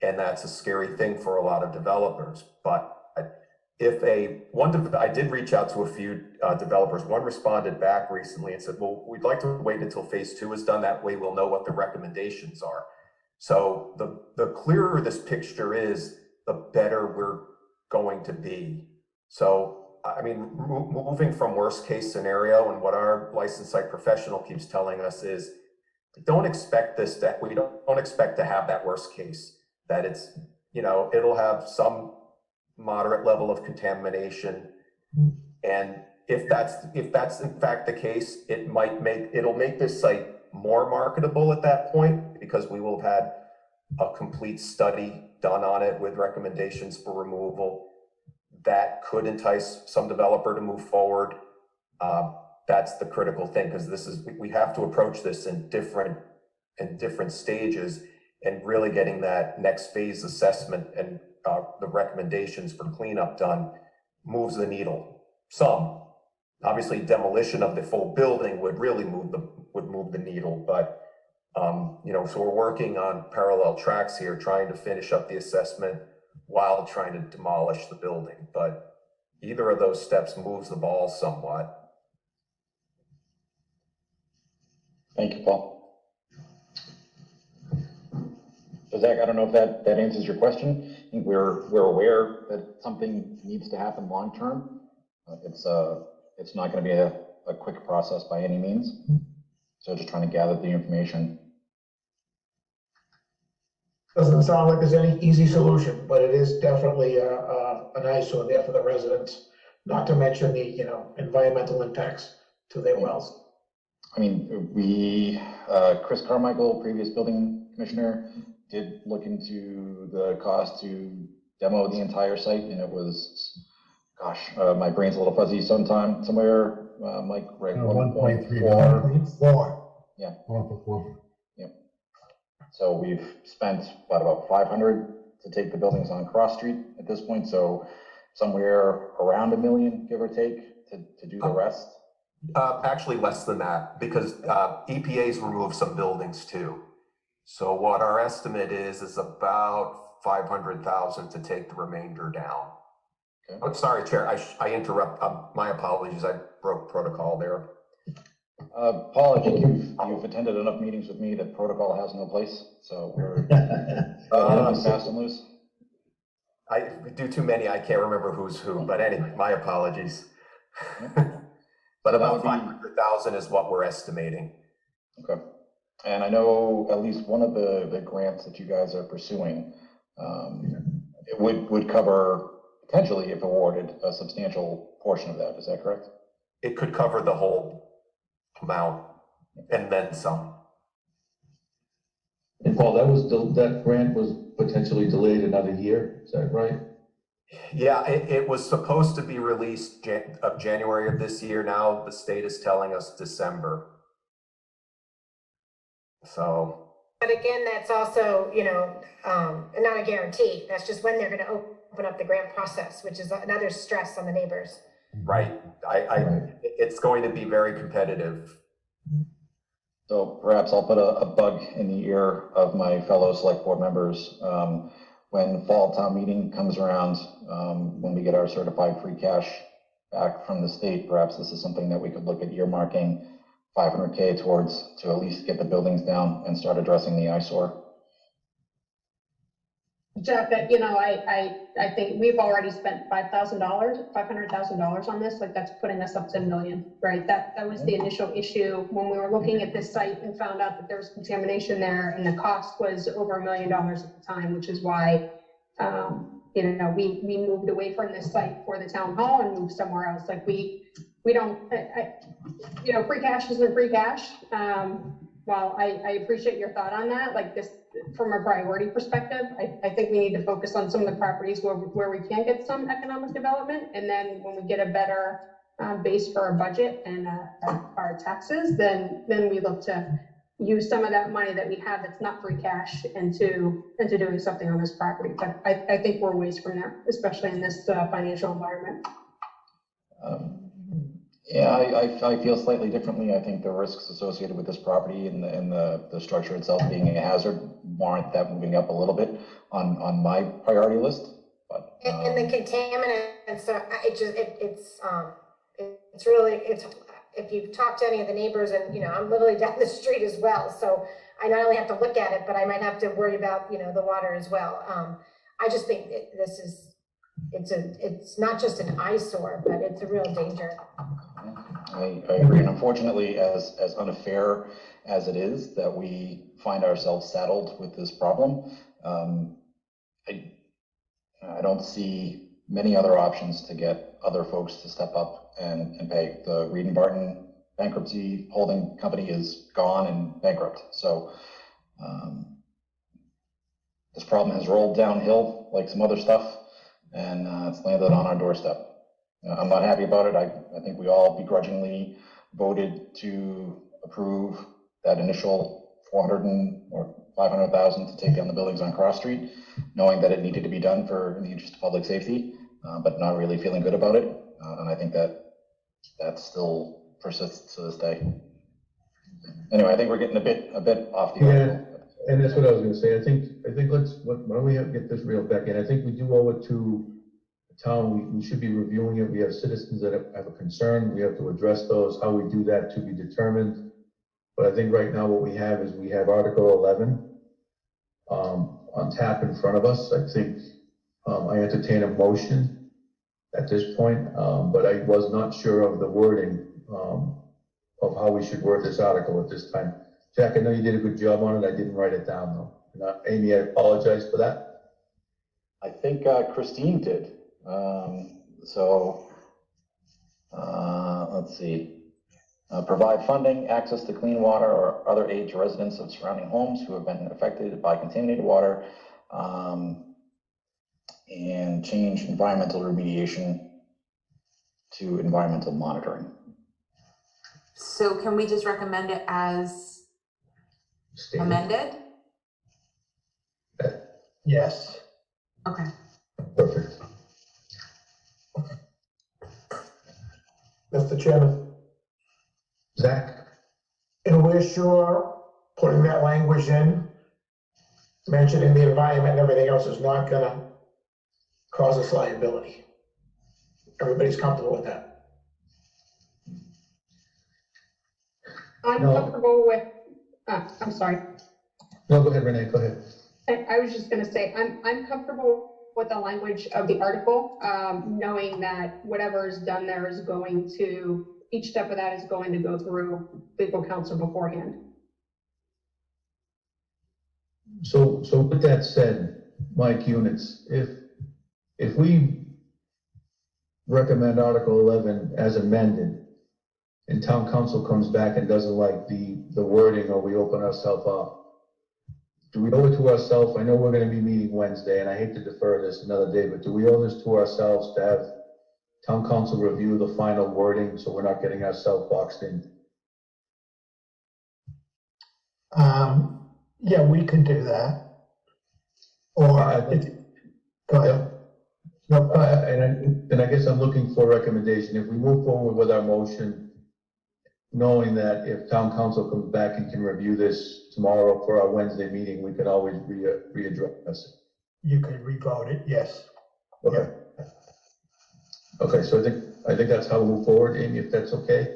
[SPEAKER 17] and that's a scary thing for a lot of developers. But I did reach out to a few developers. One responded back recently and said, well, we'd like to wait until phase 2 is done. That way we'll know what the recommendations are. So the clearer this picture is, the better we're going to be. So, I mean, moving from worst case scenario, and what our licensed site professional keeps telling us is, we don't expect to have that worst case, that it's, it'll have some moderate level of contamination. And if that's in fact the case, it'll make this site more marketable at that point, because we will have had a complete study done on it with recommendations for removal that could entice some developer to move forward. That's the critical thing, because we have to approach this in different stages, and really getting that next phase assessment and the recommendations for cleanup done moves the needle. Some, obviously, demolition of the full building would really move the needle, but so we're working on parallel tracks here, trying to finish up the assessment while trying to demolish the building. But either of those steps moves the ball somewhat.
[SPEAKER 5] Thank you, Paul. So Zach, I don't know if that answers your question. I think we're aware that something needs to happen long term. It's not going to be a quick process by any means. So just trying to gather the information.
[SPEAKER 12] Doesn't sound like there's any easy solution, but it is definitely an eyesore there for the residents, not to mention the, environmental impacts to their wells.
[SPEAKER 5] I mean, Chris Carmichael, previous building commissioner, did look into the cost to demo the entire site, and it was, my brain's a little fuzzy somewhere, Mike, right?
[SPEAKER 18] 1.3
[SPEAKER 12] million. 1.4.
[SPEAKER 5] Yeah.
[SPEAKER 18] 1.4.
[SPEAKER 5] Yep. So we've spent, about 500 to take the buildings on Cross Street at this point. So somewhere around $1 million, give or take, to do the rest.
[SPEAKER 17] Actually less than that, because EPA's removed some buildings too. So what our estimate is about 500,000 to take the remainder down. Okay. Oh, sorry, Chair, I interrupt. My apologies. I broke protocol there.
[SPEAKER 5] Paul, I think you've attended enough meetings with me that protocol has no place. So we're fast and loose.
[SPEAKER 17] I do too many. I can't remember who's who. But anyway, my apologies. But about 500,000 is what we're estimating.
[SPEAKER 5] Okay. And I know at least one of the grants that you guys are pursuing, it would cover, potentially, if awarded, a substantial portion of that. Is that correct?
[SPEAKER 17] It could cover the whole amount and then some.
[SPEAKER 1] And Paul, that grant was potentially delayed another year. Is that right?
[SPEAKER 17] Yeah, it was supposed to be released of January of this year. Now the state is telling us December. So.
[SPEAKER 2] But again, that's also, not a guarantee. That's just when they're going to open up the grant process, which is another stress on the neighbors.
[SPEAKER 17] Right. It's going to be very competitive.
[SPEAKER 5] So perhaps I'll put a bug in the ear of my fellow select board members. When fall town meeting comes around, when we get our certified free cash back from the state, perhaps this is something that we could look at earmarking $500K towards, to at least get the buildings down and start addressing the eyesore.
[SPEAKER 16] Jack, I think we've already spent $500,000 on this. Like, that's putting us up to $1 million, right? That was the initial issue when we were looking at this site and found out that there was contamination there, and the cost was over $1 million at the time, which is why we moved away from this site for the town hall and moved somewhere else. Like, we don't, free cash isn't free cash. while I appreciate your thought on that, like this, from a priority perspective, I think we need to focus on some of the properties where we can get some economic development. And then when we get a better base for our budget and our taxes, then we look to use some of that money that we have that's not free cash into doing something on this property. But I think we're ways from there, especially in this financial environment.
[SPEAKER 5] Yeah, I feel slightly differently. I think the risks associated with this property and the structure itself being a hazard warrant that moving up a little bit on my priority list. But
[SPEAKER 2] and the contaminants, so it's really, if you talk to any of the neighbors, and you know, I'm literally down the street as well, so I not only have to look at it, but I might have to worry about, you know, the water as well. I just think it's not just an eyesore, but it's a real danger.
[SPEAKER 5] I agree, and unfortunately, as unfair as it is that we find ourselves saddled with this problem, I don't see many other options to get other folks to step up and pay. The Reed and Barton bankruptcy holding company is gone and bankrupt. So this problem has rolled downhill like some other stuff, and it's landed on our doorstep. I'm not happy about it. I think we all begrudgingly voted to approve that initial 400 or 500,000 to take down the buildings on Cross Street, knowing that it needed to be done in the interest of public safety, but not really feeling good about it. And I think that still persists to this day. Anyway, I think we're getting a bit off the article.
[SPEAKER 1] And that's what I was going to say. I think why don't we get this reeled back in? I think we do owe it to the town. We should be reviewing it. We have citizens that have a concern. We have to address those. How we do that to be determined. But I think right now what we have is we have Article 11 on tap in front of us. I think I entertain a motion at this point, but I was not sure of the wording of how we should word this article at this time. Jack, I know you did a good job on it. I didn't write it down though. Amy, I apologize for that.
[SPEAKER 5] I think Christine did. Let's see. Provide funding, access to clean water, or other aid to residents of surrounding homes who have been affected by contaminated water, and change environmental remediation to environmental monitoring.
[SPEAKER 3] So can we just recommend it as amended?
[SPEAKER 12] Yes.
[SPEAKER 3] Okay.
[SPEAKER 1] Perfect.
[SPEAKER 12] Mr. Chairman.
[SPEAKER 1] Zach?
[SPEAKER 12] And we're sure putting that language in, mentioning the environment and everything else is not gonna cause us liability. Everybody's comfortable with that?
[SPEAKER 16] I'm
[SPEAKER 1] No.
[SPEAKER 16] comfortable with, I'm sorry.
[SPEAKER 1] No, go ahead, Renee, go ahead.
[SPEAKER 16] I was just gonna say, I'm comfortable with the language of the article, knowing that whatever is done there is going to, each step of that is going to go through legal counsel beforehand.
[SPEAKER 1] So with that said, Mike Units, if we recommend Article 11 as amended, and town council comes back and doesn't like the wording, or we open ourselves up, do we owe it to ourselves? I know we're going to be meeting Wednesday, and I hate to defer this another day, but do we owe this to ourselves to have town council review the final wording so we're not getting ourselves boxed in?
[SPEAKER 12] Yeah, we can do that. Or, go ahead. No, go ahead.
[SPEAKER 1] And I guess I'm looking for a recommendation. If we move forward with our motion, knowing that if town council comes back and can review this tomorrow for our Wednesday meeting, we can always readdress it.
[SPEAKER 12] You could revote it, yes.
[SPEAKER 1] Okay. Okay, so I think that's how we'll move forward, Amy, if that's okay.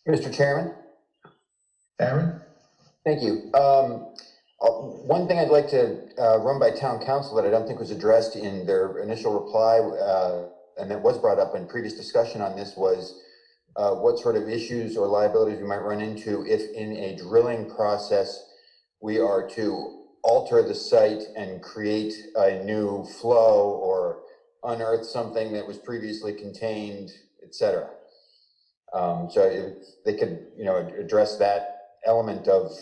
[SPEAKER 9] Mr. Chairman?
[SPEAKER 1] Aaron?
[SPEAKER 9] Thank you. One thing I'd like to run by town council that I don't think was addressed in their initial reply, and that was brought up in previous discussion on this, was what sort of issues or liabilities we might run into if in a drilling process we are to alter the site and create a new flow or unearth something that was previously contained, et et cetera. So if they could, address that element of,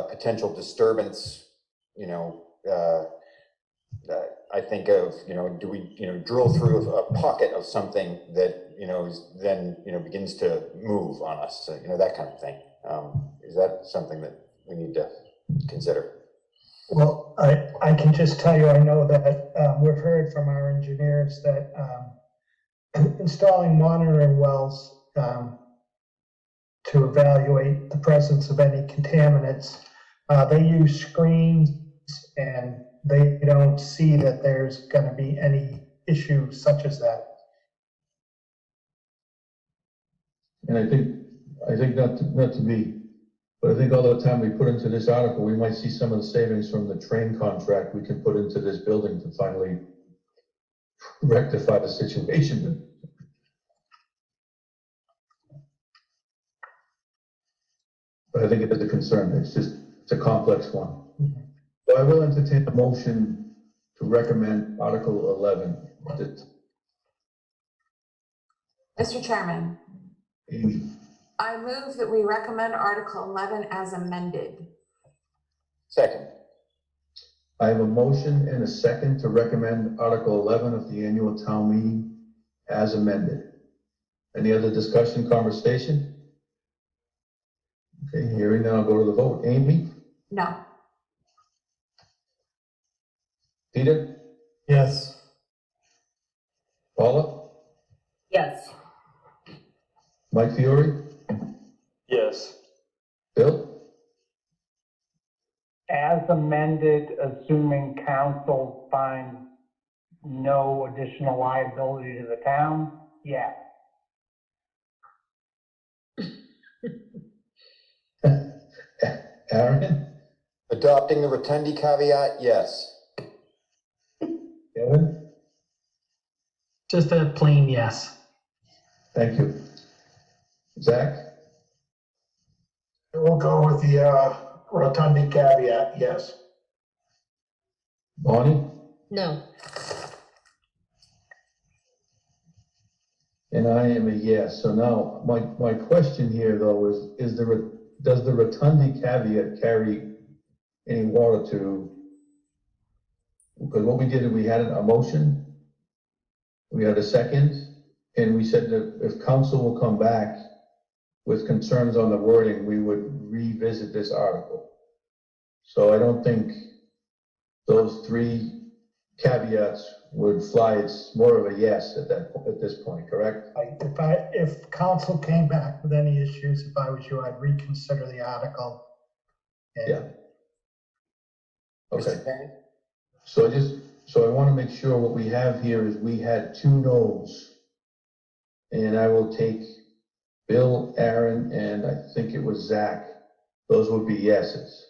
[SPEAKER 9] potential disturbance, I think of, do we, drill through a pocket of something that, then, begins to move on us, that kind of thing. Is that something that we need to consider?
[SPEAKER 7] Well, I can just tell you, I know that we've heard from our engineers that installing monitoring wells to evaluate the presence of any contaminants, they use screens and they don't see that there's going to be any issue such as that.
[SPEAKER 1] And I think not to be, but I think all the time we put into this article, we might see some of the savings from the train contract we can put into this building to finally rectify the situation. But I think it is a concern. It's a complex one. So I will entertain a motion to recommend Article 11.
[SPEAKER 3] Mr. Chairman,
[SPEAKER 1] Amy,
[SPEAKER 3] I move that we recommend Article 11 as amended.
[SPEAKER 9] Second.
[SPEAKER 1] I have a motion and a second to recommend Article 11 of the annual town meeting as amended. Any other discussion, conversation? Okay, hearing none, I'll go to the vote. Amy?
[SPEAKER 3] No.
[SPEAKER 1] Peter?
[SPEAKER 15] Yes.
[SPEAKER 1] Paula?
[SPEAKER 6] Yes.
[SPEAKER 1] Mike Fiore?
[SPEAKER 11] Yes.
[SPEAKER 1] Bill?
[SPEAKER 11] As amended, assuming council finds no additional liability to the town, yes.
[SPEAKER 1] Aaron?
[SPEAKER 9] Adopting the Rotundi caveat, yes.
[SPEAKER 1] Kevin?
[SPEAKER 7] Just a plain yes.
[SPEAKER 1] Thank you. Zach?
[SPEAKER 12] We'll go with the Rotundi caveat, yes.
[SPEAKER 1] Bonnie?
[SPEAKER 6] No.
[SPEAKER 1] And I am a yes. So now my question here though is does the Rotundi caveat carry any water to? Because what we did is we had a motion, we had a second, and we said that if council will come back with concerns on the wording, we would revisit this article. So I don't think those three caveats would fly. It's more of a yes at this point, correct?
[SPEAKER 7] If council came back with any issues, if I was you, I'd reconsider the article.
[SPEAKER 1] Yeah. Okay. So I want to make sure what we have here is we had 2 no's. And I will take Bill, Aaron, and I think it was Zach. Those would be yeses.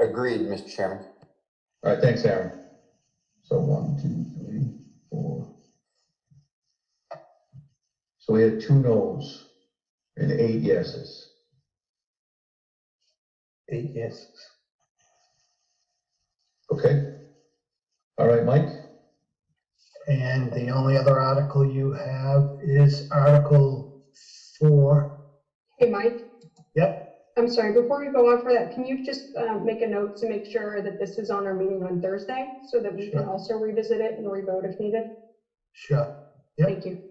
[SPEAKER 9] Agreed, Mr. Chairman.
[SPEAKER 1] All right, thanks, Aaron. So 1, 2, 3, 4. So we had 2 no's and 8 yeses.
[SPEAKER 7] 8 yeses.
[SPEAKER 1] Okay. All right, Mike?
[SPEAKER 7] And the only other article you have is Article 4.
[SPEAKER 16] Hey, Mike,
[SPEAKER 7] Yep.
[SPEAKER 16] I'm sorry, before we go on for that, can you just make a note to make sure that this is on our meeting on Thursday so that we can also revisit it and re-vote if needed?
[SPEAKER 7] Sure. Yep.
[SPEAKER 16] Thank you.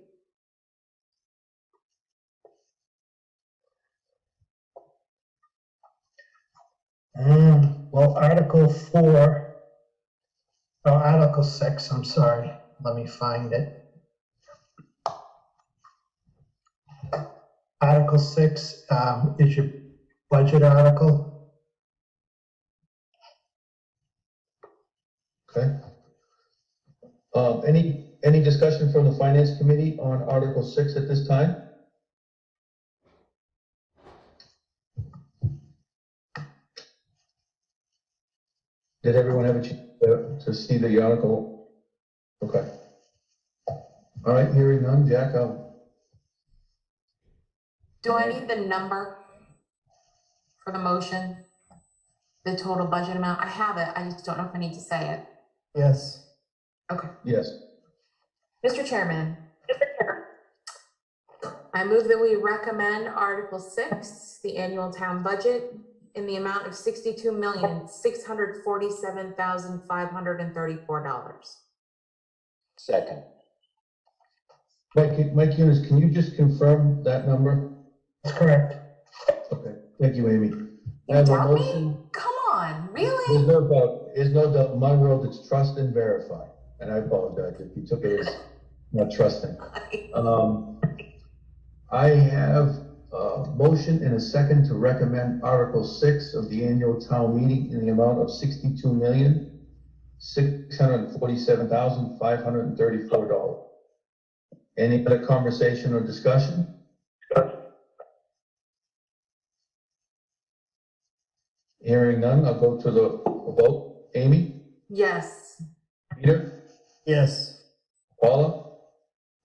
[SPEAKER 7] Well, Article 6, I'm sorry. Let me find it. Article 6 is your budget article.
[SPEAKER 1] Okay. Any discussion from the Finance Committee on Article 6 at this time? Did everyone have a chance to see the article? Okay. All right, hearing none, Jack,
[SPEAKER 3] Do I need the number for the motion? The total budget amount? I have it. I just don't know if I need to say it.
[SPEAKER 15] Yes.
[SPEAKER 3] Okay.
[SPEAKER 1] yes.
[SPEAKER 3] Mr. Chairman, I move that we recommend Article 6, the annual town budget, in the amount of $62,647,534.
[SPEAKER 9] Second.
[SPEAKER 1] Mike Yunus, can you just confirm that number?
[SPEAKER 7] That's correct.
[SPEAKER 1] Okay, thank you, Amy. I
[SPEAKER 3] You
[SPEAKER 1] have a
[SPEAKER 3] doubt me?
[SPEAKER 1] motion.
[SPEAKER 3] Come on, really?
[SPEAKER 1] There's no doubt, in my world, it's trust and verify, and I apologize if you took it as not trusting. I have a motion and a second to recommend Article 6 of the annual town meeting in the amount of $62,647,534. Any other conversation or discussion? Hearing none, I'll go to the vote. Amy?
[SPEAKER 3] Yes.
[SPEAKER 1] Peter?
[SPEAKER 15] Yes.
[SPEAKER 1] Paula?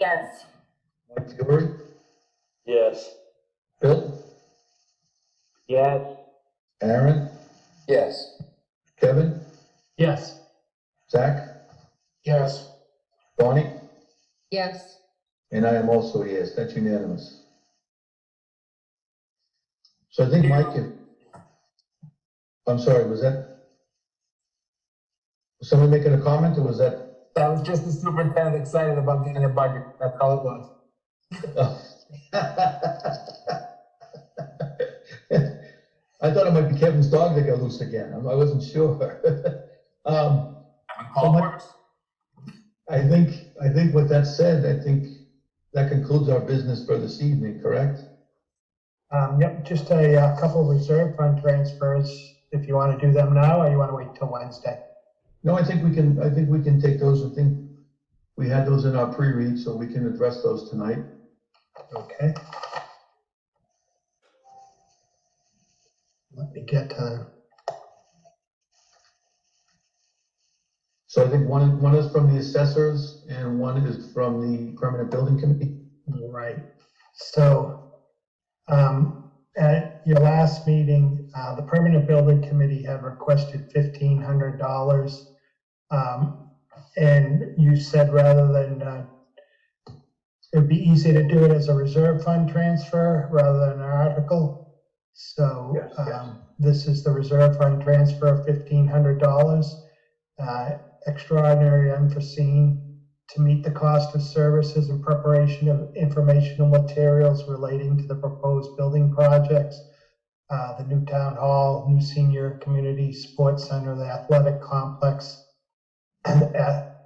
[SPEAKER 3] Yes.
[SPEAKER 1] Mike Fury?
[SPEAKER 9] Yes.
[SPEAKER 1] Bill?
[SPEAKER 9] Yes.
[SPEAKER 1] Aaron?
[SPEAKER 9] Yes.
[SPEAKER 1] Kevin?
[SPEAKER 7] Yes.
[SPEAKER 1] Zach?
[SPEAKER 12] Yes.
[SPEAKER 1] Bonnie?
[SPEAKER 3] Yes.
[SPEAKER 1] And I am also a yes, that's unanimous. So I think, Mike, I'm sorry, was someone making a comment, or was that?
[SPEAKER 10] That was just the superintendent excited about getting a budget. That's all it was.
[SPEAKER 1] I thought it might be Kevin's dog that got loose again. I wasn't sure. I think with that said, I think that concludes our business for this evening, correct?
[SPEAKER 7] Yep, just a couple of reserve fund transfers, if you want to do them now, or you want to wait till Wednesday.
[SPEAKER 1] No, I think we can take those. I think we had those in our pre-read, so we can address those tonight.
[SPEAKER 7] Okay. Let me get
[SPEAKER 1] So I think one is from the assessors and one is from the permanent building committee.
[SPEAKER 7] right. So, at your last meeting, the permanent building committee had requested $1,500. And you said rather than, it'd be easy to do it as a reserve fund transfer rather than an article. So, this is the reserve fund transfer of $1,500. Extraordinary unforeseen to meet the cost of services and preparation of informational materials relating to the proposed building projects, the new town hall, new senior community sports center, the athletic complex at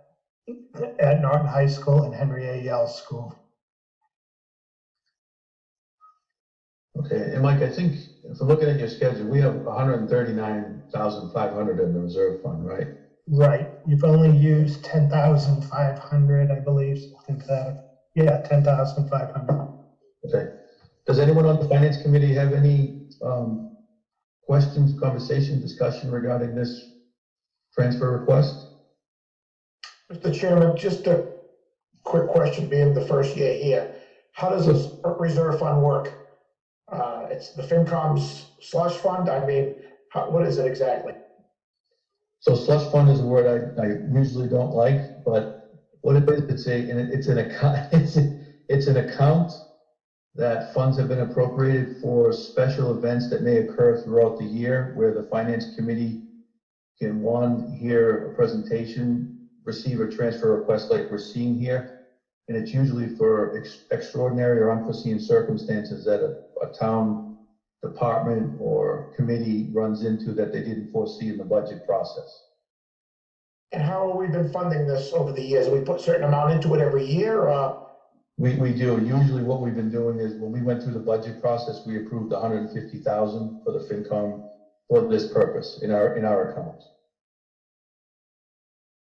[SPEAKER 7] Norton High School and Henry A. Yale School.
[SPEAKER 1] Okay, and Mike, I think if I'm looking at your schedule, we have $139,500 in the reserve fund, right?
[SPEAKER 7] Right, you've only used 10,500, I believe, something to that. Yeah, 10,500.
[SPEAKER 1] Okay. Does anyone on the finance committee have any questions, conversation, discussion regarding this transfer request?
[SPEAKER 12] Mr. Chairman, just a quick question, being the first year here. How does this reserve fund work? It's the FinCom's slush fund? I mean, what is it exactly?
[SPEAKER 1] So slush fund is a word I usually don't like, but what it is, it's an account, it's an account that funds have been appropriated for special events that may occur throughout the year, where the finance committee can, one, hear a presentation, receive a transfer request like we're seeing here. And it's usually for extraordinary or unforeseen circumstances that a town department or committee runs into that they didn't foresee in the budget process.
[SPEAKER 12] And how have we been funding this over the years? We put a certain amount into it every year?
[SPEAKER 1] We do. Usually what we've been doing is when we went through the budget process, we approved $150,000 for the FinCom for this purpose in our accounts.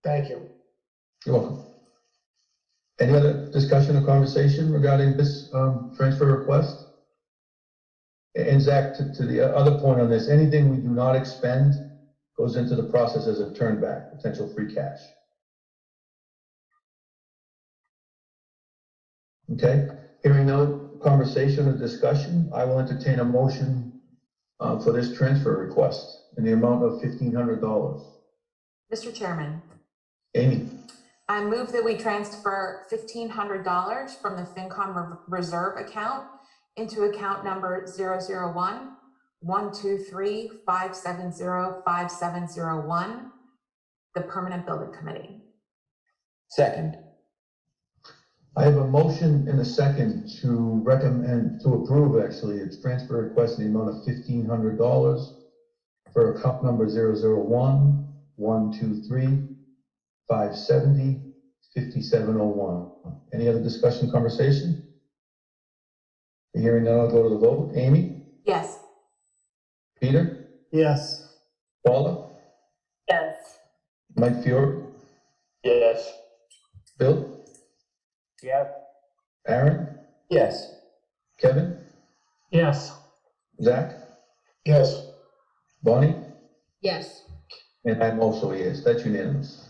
[SPEAKER 12] Thank you.
[SPEAKER 1] You're welcome. Any other discussion or conversation regarding this transfer request? And Zach, to the other point on this, anything we do not expend goes into the process as a turn back, potential free cash. Okay, hearing no conversation or discussion, I will entertain a motion for this transfer request in the amount of $1,500.
[SPEAKER 3] Mr. Chairman,
[SPEAKER 1] Amy?
[SPEAKER 3] I move that we transfer $1,500 from the FinCom reserve account into account number 001-123-570-5701, the Permanent Building Committee.
[SPEAKER 9] Second.
[SPEAKER 1] I have a motion and a second to recommend, to approve actually, its transfer request in the amount of $1,500 for account number 001-123-570-5701. Any other discussion, conversation? Hearing none, I'll go to the vote. Amy?
[SPEAKER 3] Yes.
[SPEAKER 1] Peter?
[SPEAKER 15] Yes.
[SPEAKER 1] Paula?
[SPEAKER 6] Yes.
[SPEAKER 1] Mike Fiore?
[SPEAKER 11] Yes.
[SPEAKER 1] Bill?
[SPEAKER 11] Yes.
[SPEAKER 1] Aaron?
[SPEAKER 9] Yes.
[SPEAKER 1] Kevin?
[SPEAKER 7] Yes.
[SPEAKER 1] Zach?
[SPEAKER 12] Yes.
[SPEAKER 1] Bonnie?
[SPEAKER 16] Yes.
[SPEAKER 1] And I'm also a yes. That's unanimous.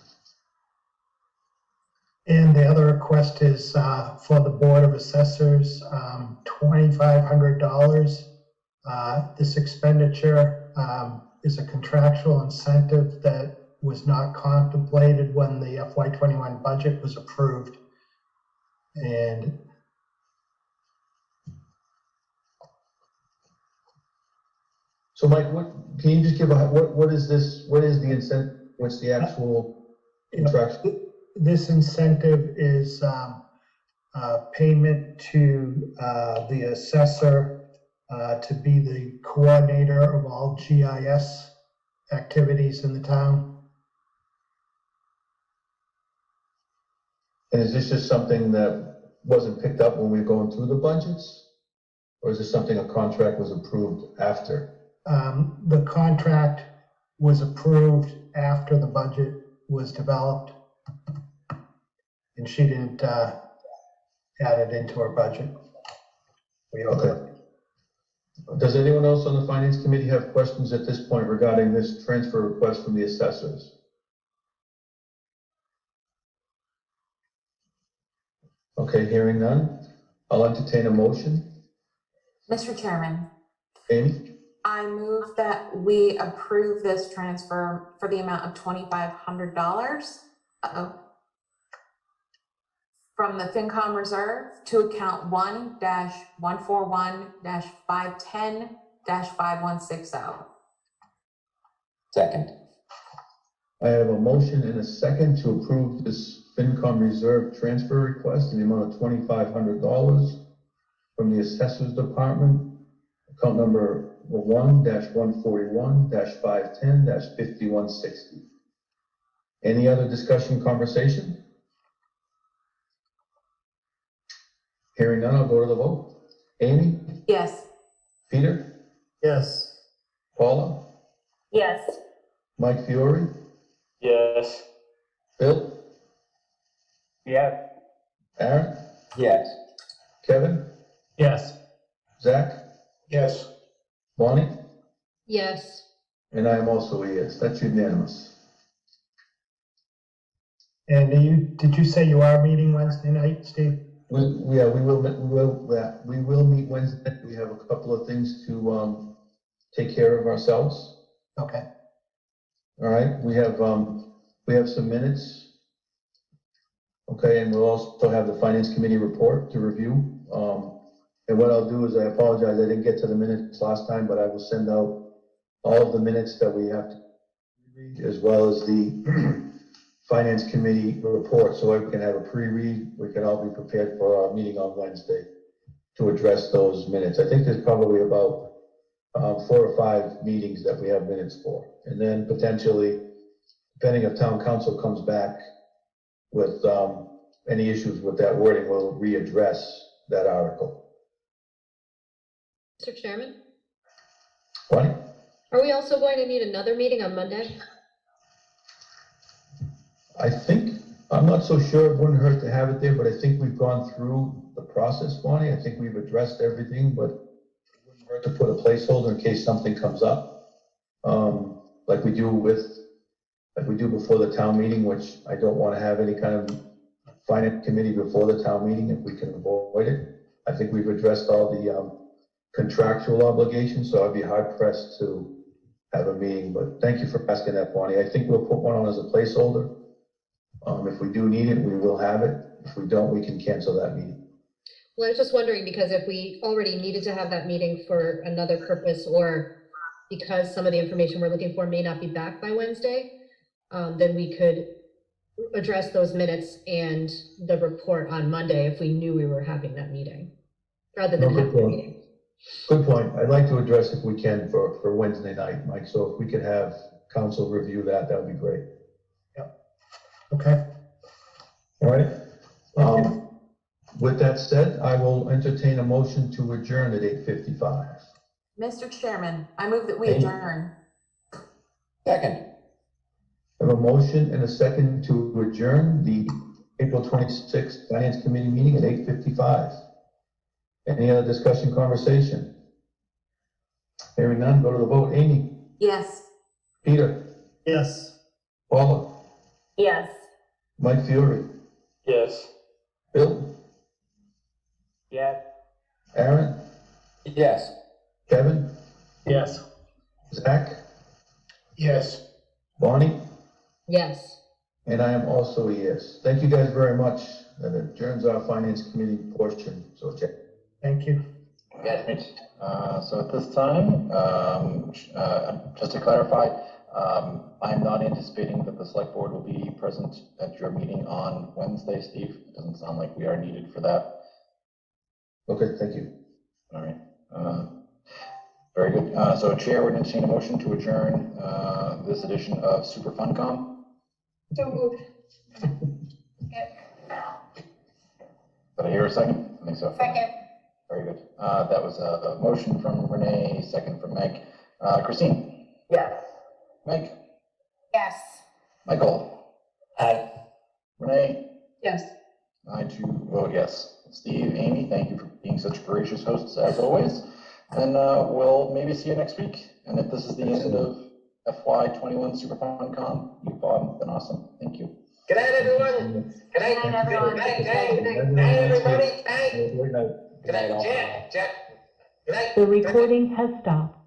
[SPEAKER 7] And the other request is for the Board of Assessors, $2,500. This expenditure is a contractual incentive that was not contemplated when the FY21 budget was approved. And
[SPEAKER 1] So Mike, can you just give what is this, what is the incentive, what's the actual contraction?
[SPEAKER 7] this incentive is payment to the assessor to be the coordinator of all GIS activities in the town.
[SPEAKER 1] And is this just something that wasn't picked up when we were going through the budgets? Or is this something a contract was approved after?
[SPEAKER 7] The contract was approved after the budget was developed. And she didn't add it into her budget.
[SPEAKER 1] Okay. Does anyone else on the Finance Committee have questions at this point regarding this transfer request from the assessors? Okay, hearing none, I'll entertain a motion.
[SPEAKER 3] Mr. Chairman,
[SPEAKER 1] Amy?
[SPEAKER 3] I move that we approve this transfer for the amount of $2,500 from the FinCom reserve to account 1-141-510-5160.
[SPEAKER 9] Second.
[SPEAKER 1] I have a motion and a second to approve this FinCom reserve transfer request in the amount of $2,500 from the Assessors Department, account number 1-141-510-5160. Any other discussion, conversation? Hearing none, I'll go to the vote. Amy?
[SPEAKER 3] Yes.
[SPEAKER 1] Peter?
[SPEAKER 15] Yes.
[SPEAKER 1] Paula?
[SPEAKER 6] Yes.
[SPEAKER 1] Mike Fiore?
[SPEAKER 11] Yes.
[SPEAKER 1] Bill?
[SPEAKER 11] Yes.
[SPEAKER 1] Aaron?
[SPEAKER 9] Yes.
[SPEAKER 1] Kevin?
[SPEAKER 7] Yes.
[SPEAKER 1] Zach?
[SPEAKER 12] Yes.
[SPEAKER 1] Bonnie?
[SPEAKER 16] Yes.
[SPEAKER 1] And I am also a yes. That's unanimous.
[SPEAKER 7] And did you say you are meeting Wednesday night, Steve?
[SPEAKER 1] We will meet Wednesday. We have a couple of things to take care of ourselves.
[SPEAKER 7] Okay.
[SPEAKER 1] All right, we have some minutes. Okay, and we'll also have the Finance Committee report to review. And what I'll do is, I apologize, I didn't get to the minutes last time, but I will send out all of the minutes that we have to read, as well as the Finance Committee report, so we can have a pre-read. We can all be prepared for our meeting on Wednesday to address those minutes. I think there's probably about 4 or 5 meetings that we have minutes for. And then potentially, depending if town council comes back with any issues with that wording, we'll readdress that article.
[SPEAKER 16] Mr. Chairman,
[SPEAKER 1] Bonnie?
[SPEAKER 16] are we also going to need another meeting on Monday?
[SPEAKER 1] I think, I'm not so sure, it wouldn't hurt to have it there, but I think we've gone through the process, Bonnie. I think we've addressed everything, but it wouldn't hurt to put a placeholder in case something comes up. Like we do before the town meeting, which I don't want to have any kind of Finance Committee before the town meeting if we can avoid it. I think we've addressed all the contractual obligations, so I'd be hard pressed to have a meeting, but thank you for asking that, Bonnie. I think we'll put one on as a placeholder. If we do need it, we will have it. If we don't, we can cancel that meeting.
[SPEAKER 19] Well, I was just wondering, because if we already needed to have that meeting for another purpose, or because some of the information we're looking for may not be back by Wednesday, then we could address those minutes and the report on Monday if we knew we were having that meeting, rather than
[SPEAKER 1] No,
[SPEAKER 19] have the meeting.
[SPEAKER 1] Good point. I'd like to address if we can for Wednesday night, Mike. So if we could have council review that, that would be great.
[SPEAKER 12] Okay.
[SPEAKER 1] All right. With that said, I will entertain a motion to adjourn at 8:55.
[SPEAKER 3] Mr. Chairman, I move that we
[SPEAKER 1] Thank you.
[SPEAKER 3] adjourn.
[SPEAKER 9] Second.
[SPEAKER 1] I have a motion and a second to adjourn the April 26th Finance Committee meeting at 8:55. Any other discussion, conversation? Hearing none, go to the vote. Amy?
[SPEAKER 3] Yes.
[SPEAKER 1] Peter?
[SPEAKER 15] Yes.
[SPEAKER 1] Paula?
[SPEAKER 6] Yes.
[SPEAKER 1] Mike Fiore?
[SPEAKER 11] Yes.
[SPEAKER 1] Bill?
[SPEAKER 11] Yes.
[SPEAKER 1] Aaron?
[SPEAKER 9] Yes.
[SPEAKER 1] Kevin?
[SPEAKER 11] Yes.
[SPEAKER 1] Zach?
[SPEAKER 12] Yes.
[SPEAKER 1] Bonnie?
[SPEAKER 19] Yes.
[SPEAKER 1] And I am also a yes. Thank you guys very much. That adjourns our Finance Committee portion. So check.
[SPEAKER 7] Thank you.
[SPEAKER 5] So at this time, just to clarify, I'm not anticipating that the select board will be present at your meeting on Wednesday, Steve. It doesn't sound like we are needed for that.
[SPEAKER 1] Okay, thank you.
[SPEAKER 5] All right. Very good. So Chair would entertain a motion to adjourn this edition of Super FunCom.
[SPEAKER 16] So moved.
[SPEAKER 5] Did I hear a second? I think so.
[SPEAKER 2] Second.
[SPEAKER 5] Very good. That was a motion from Renee, second from Meg. Christine?
[SPEAKER 6] Yes.
[SPEAKER 5] Meg?
[SPEAKER 2] Yes.
[SPEAKER 5] Michael?
[SPEAKER 8] Aye.
[SPEAKER 5] Renee?
[SPEAKER 16] Yes.
[SPEAKER 5] I too vote yes. Steve, Amy, thank you for being such gracious hosts as always. And we'll maybe see you next week. And if this is the end of FY21 Super FunCom, you've been awesome. Thank you.
[SPEAKER 8] Good night, everyone. Good night.
[SPEAKER 6] Good night, everyone.
[SPEAKER 8] Good night,
[SPEAKER 1] Good
[SPEAKER 8] night, everybody. Night.
[SPEAKER 1] Good night.
[SPEAKER 8] Good night, Jack. Good night.
[SPEAKER 20] The recording has stopped.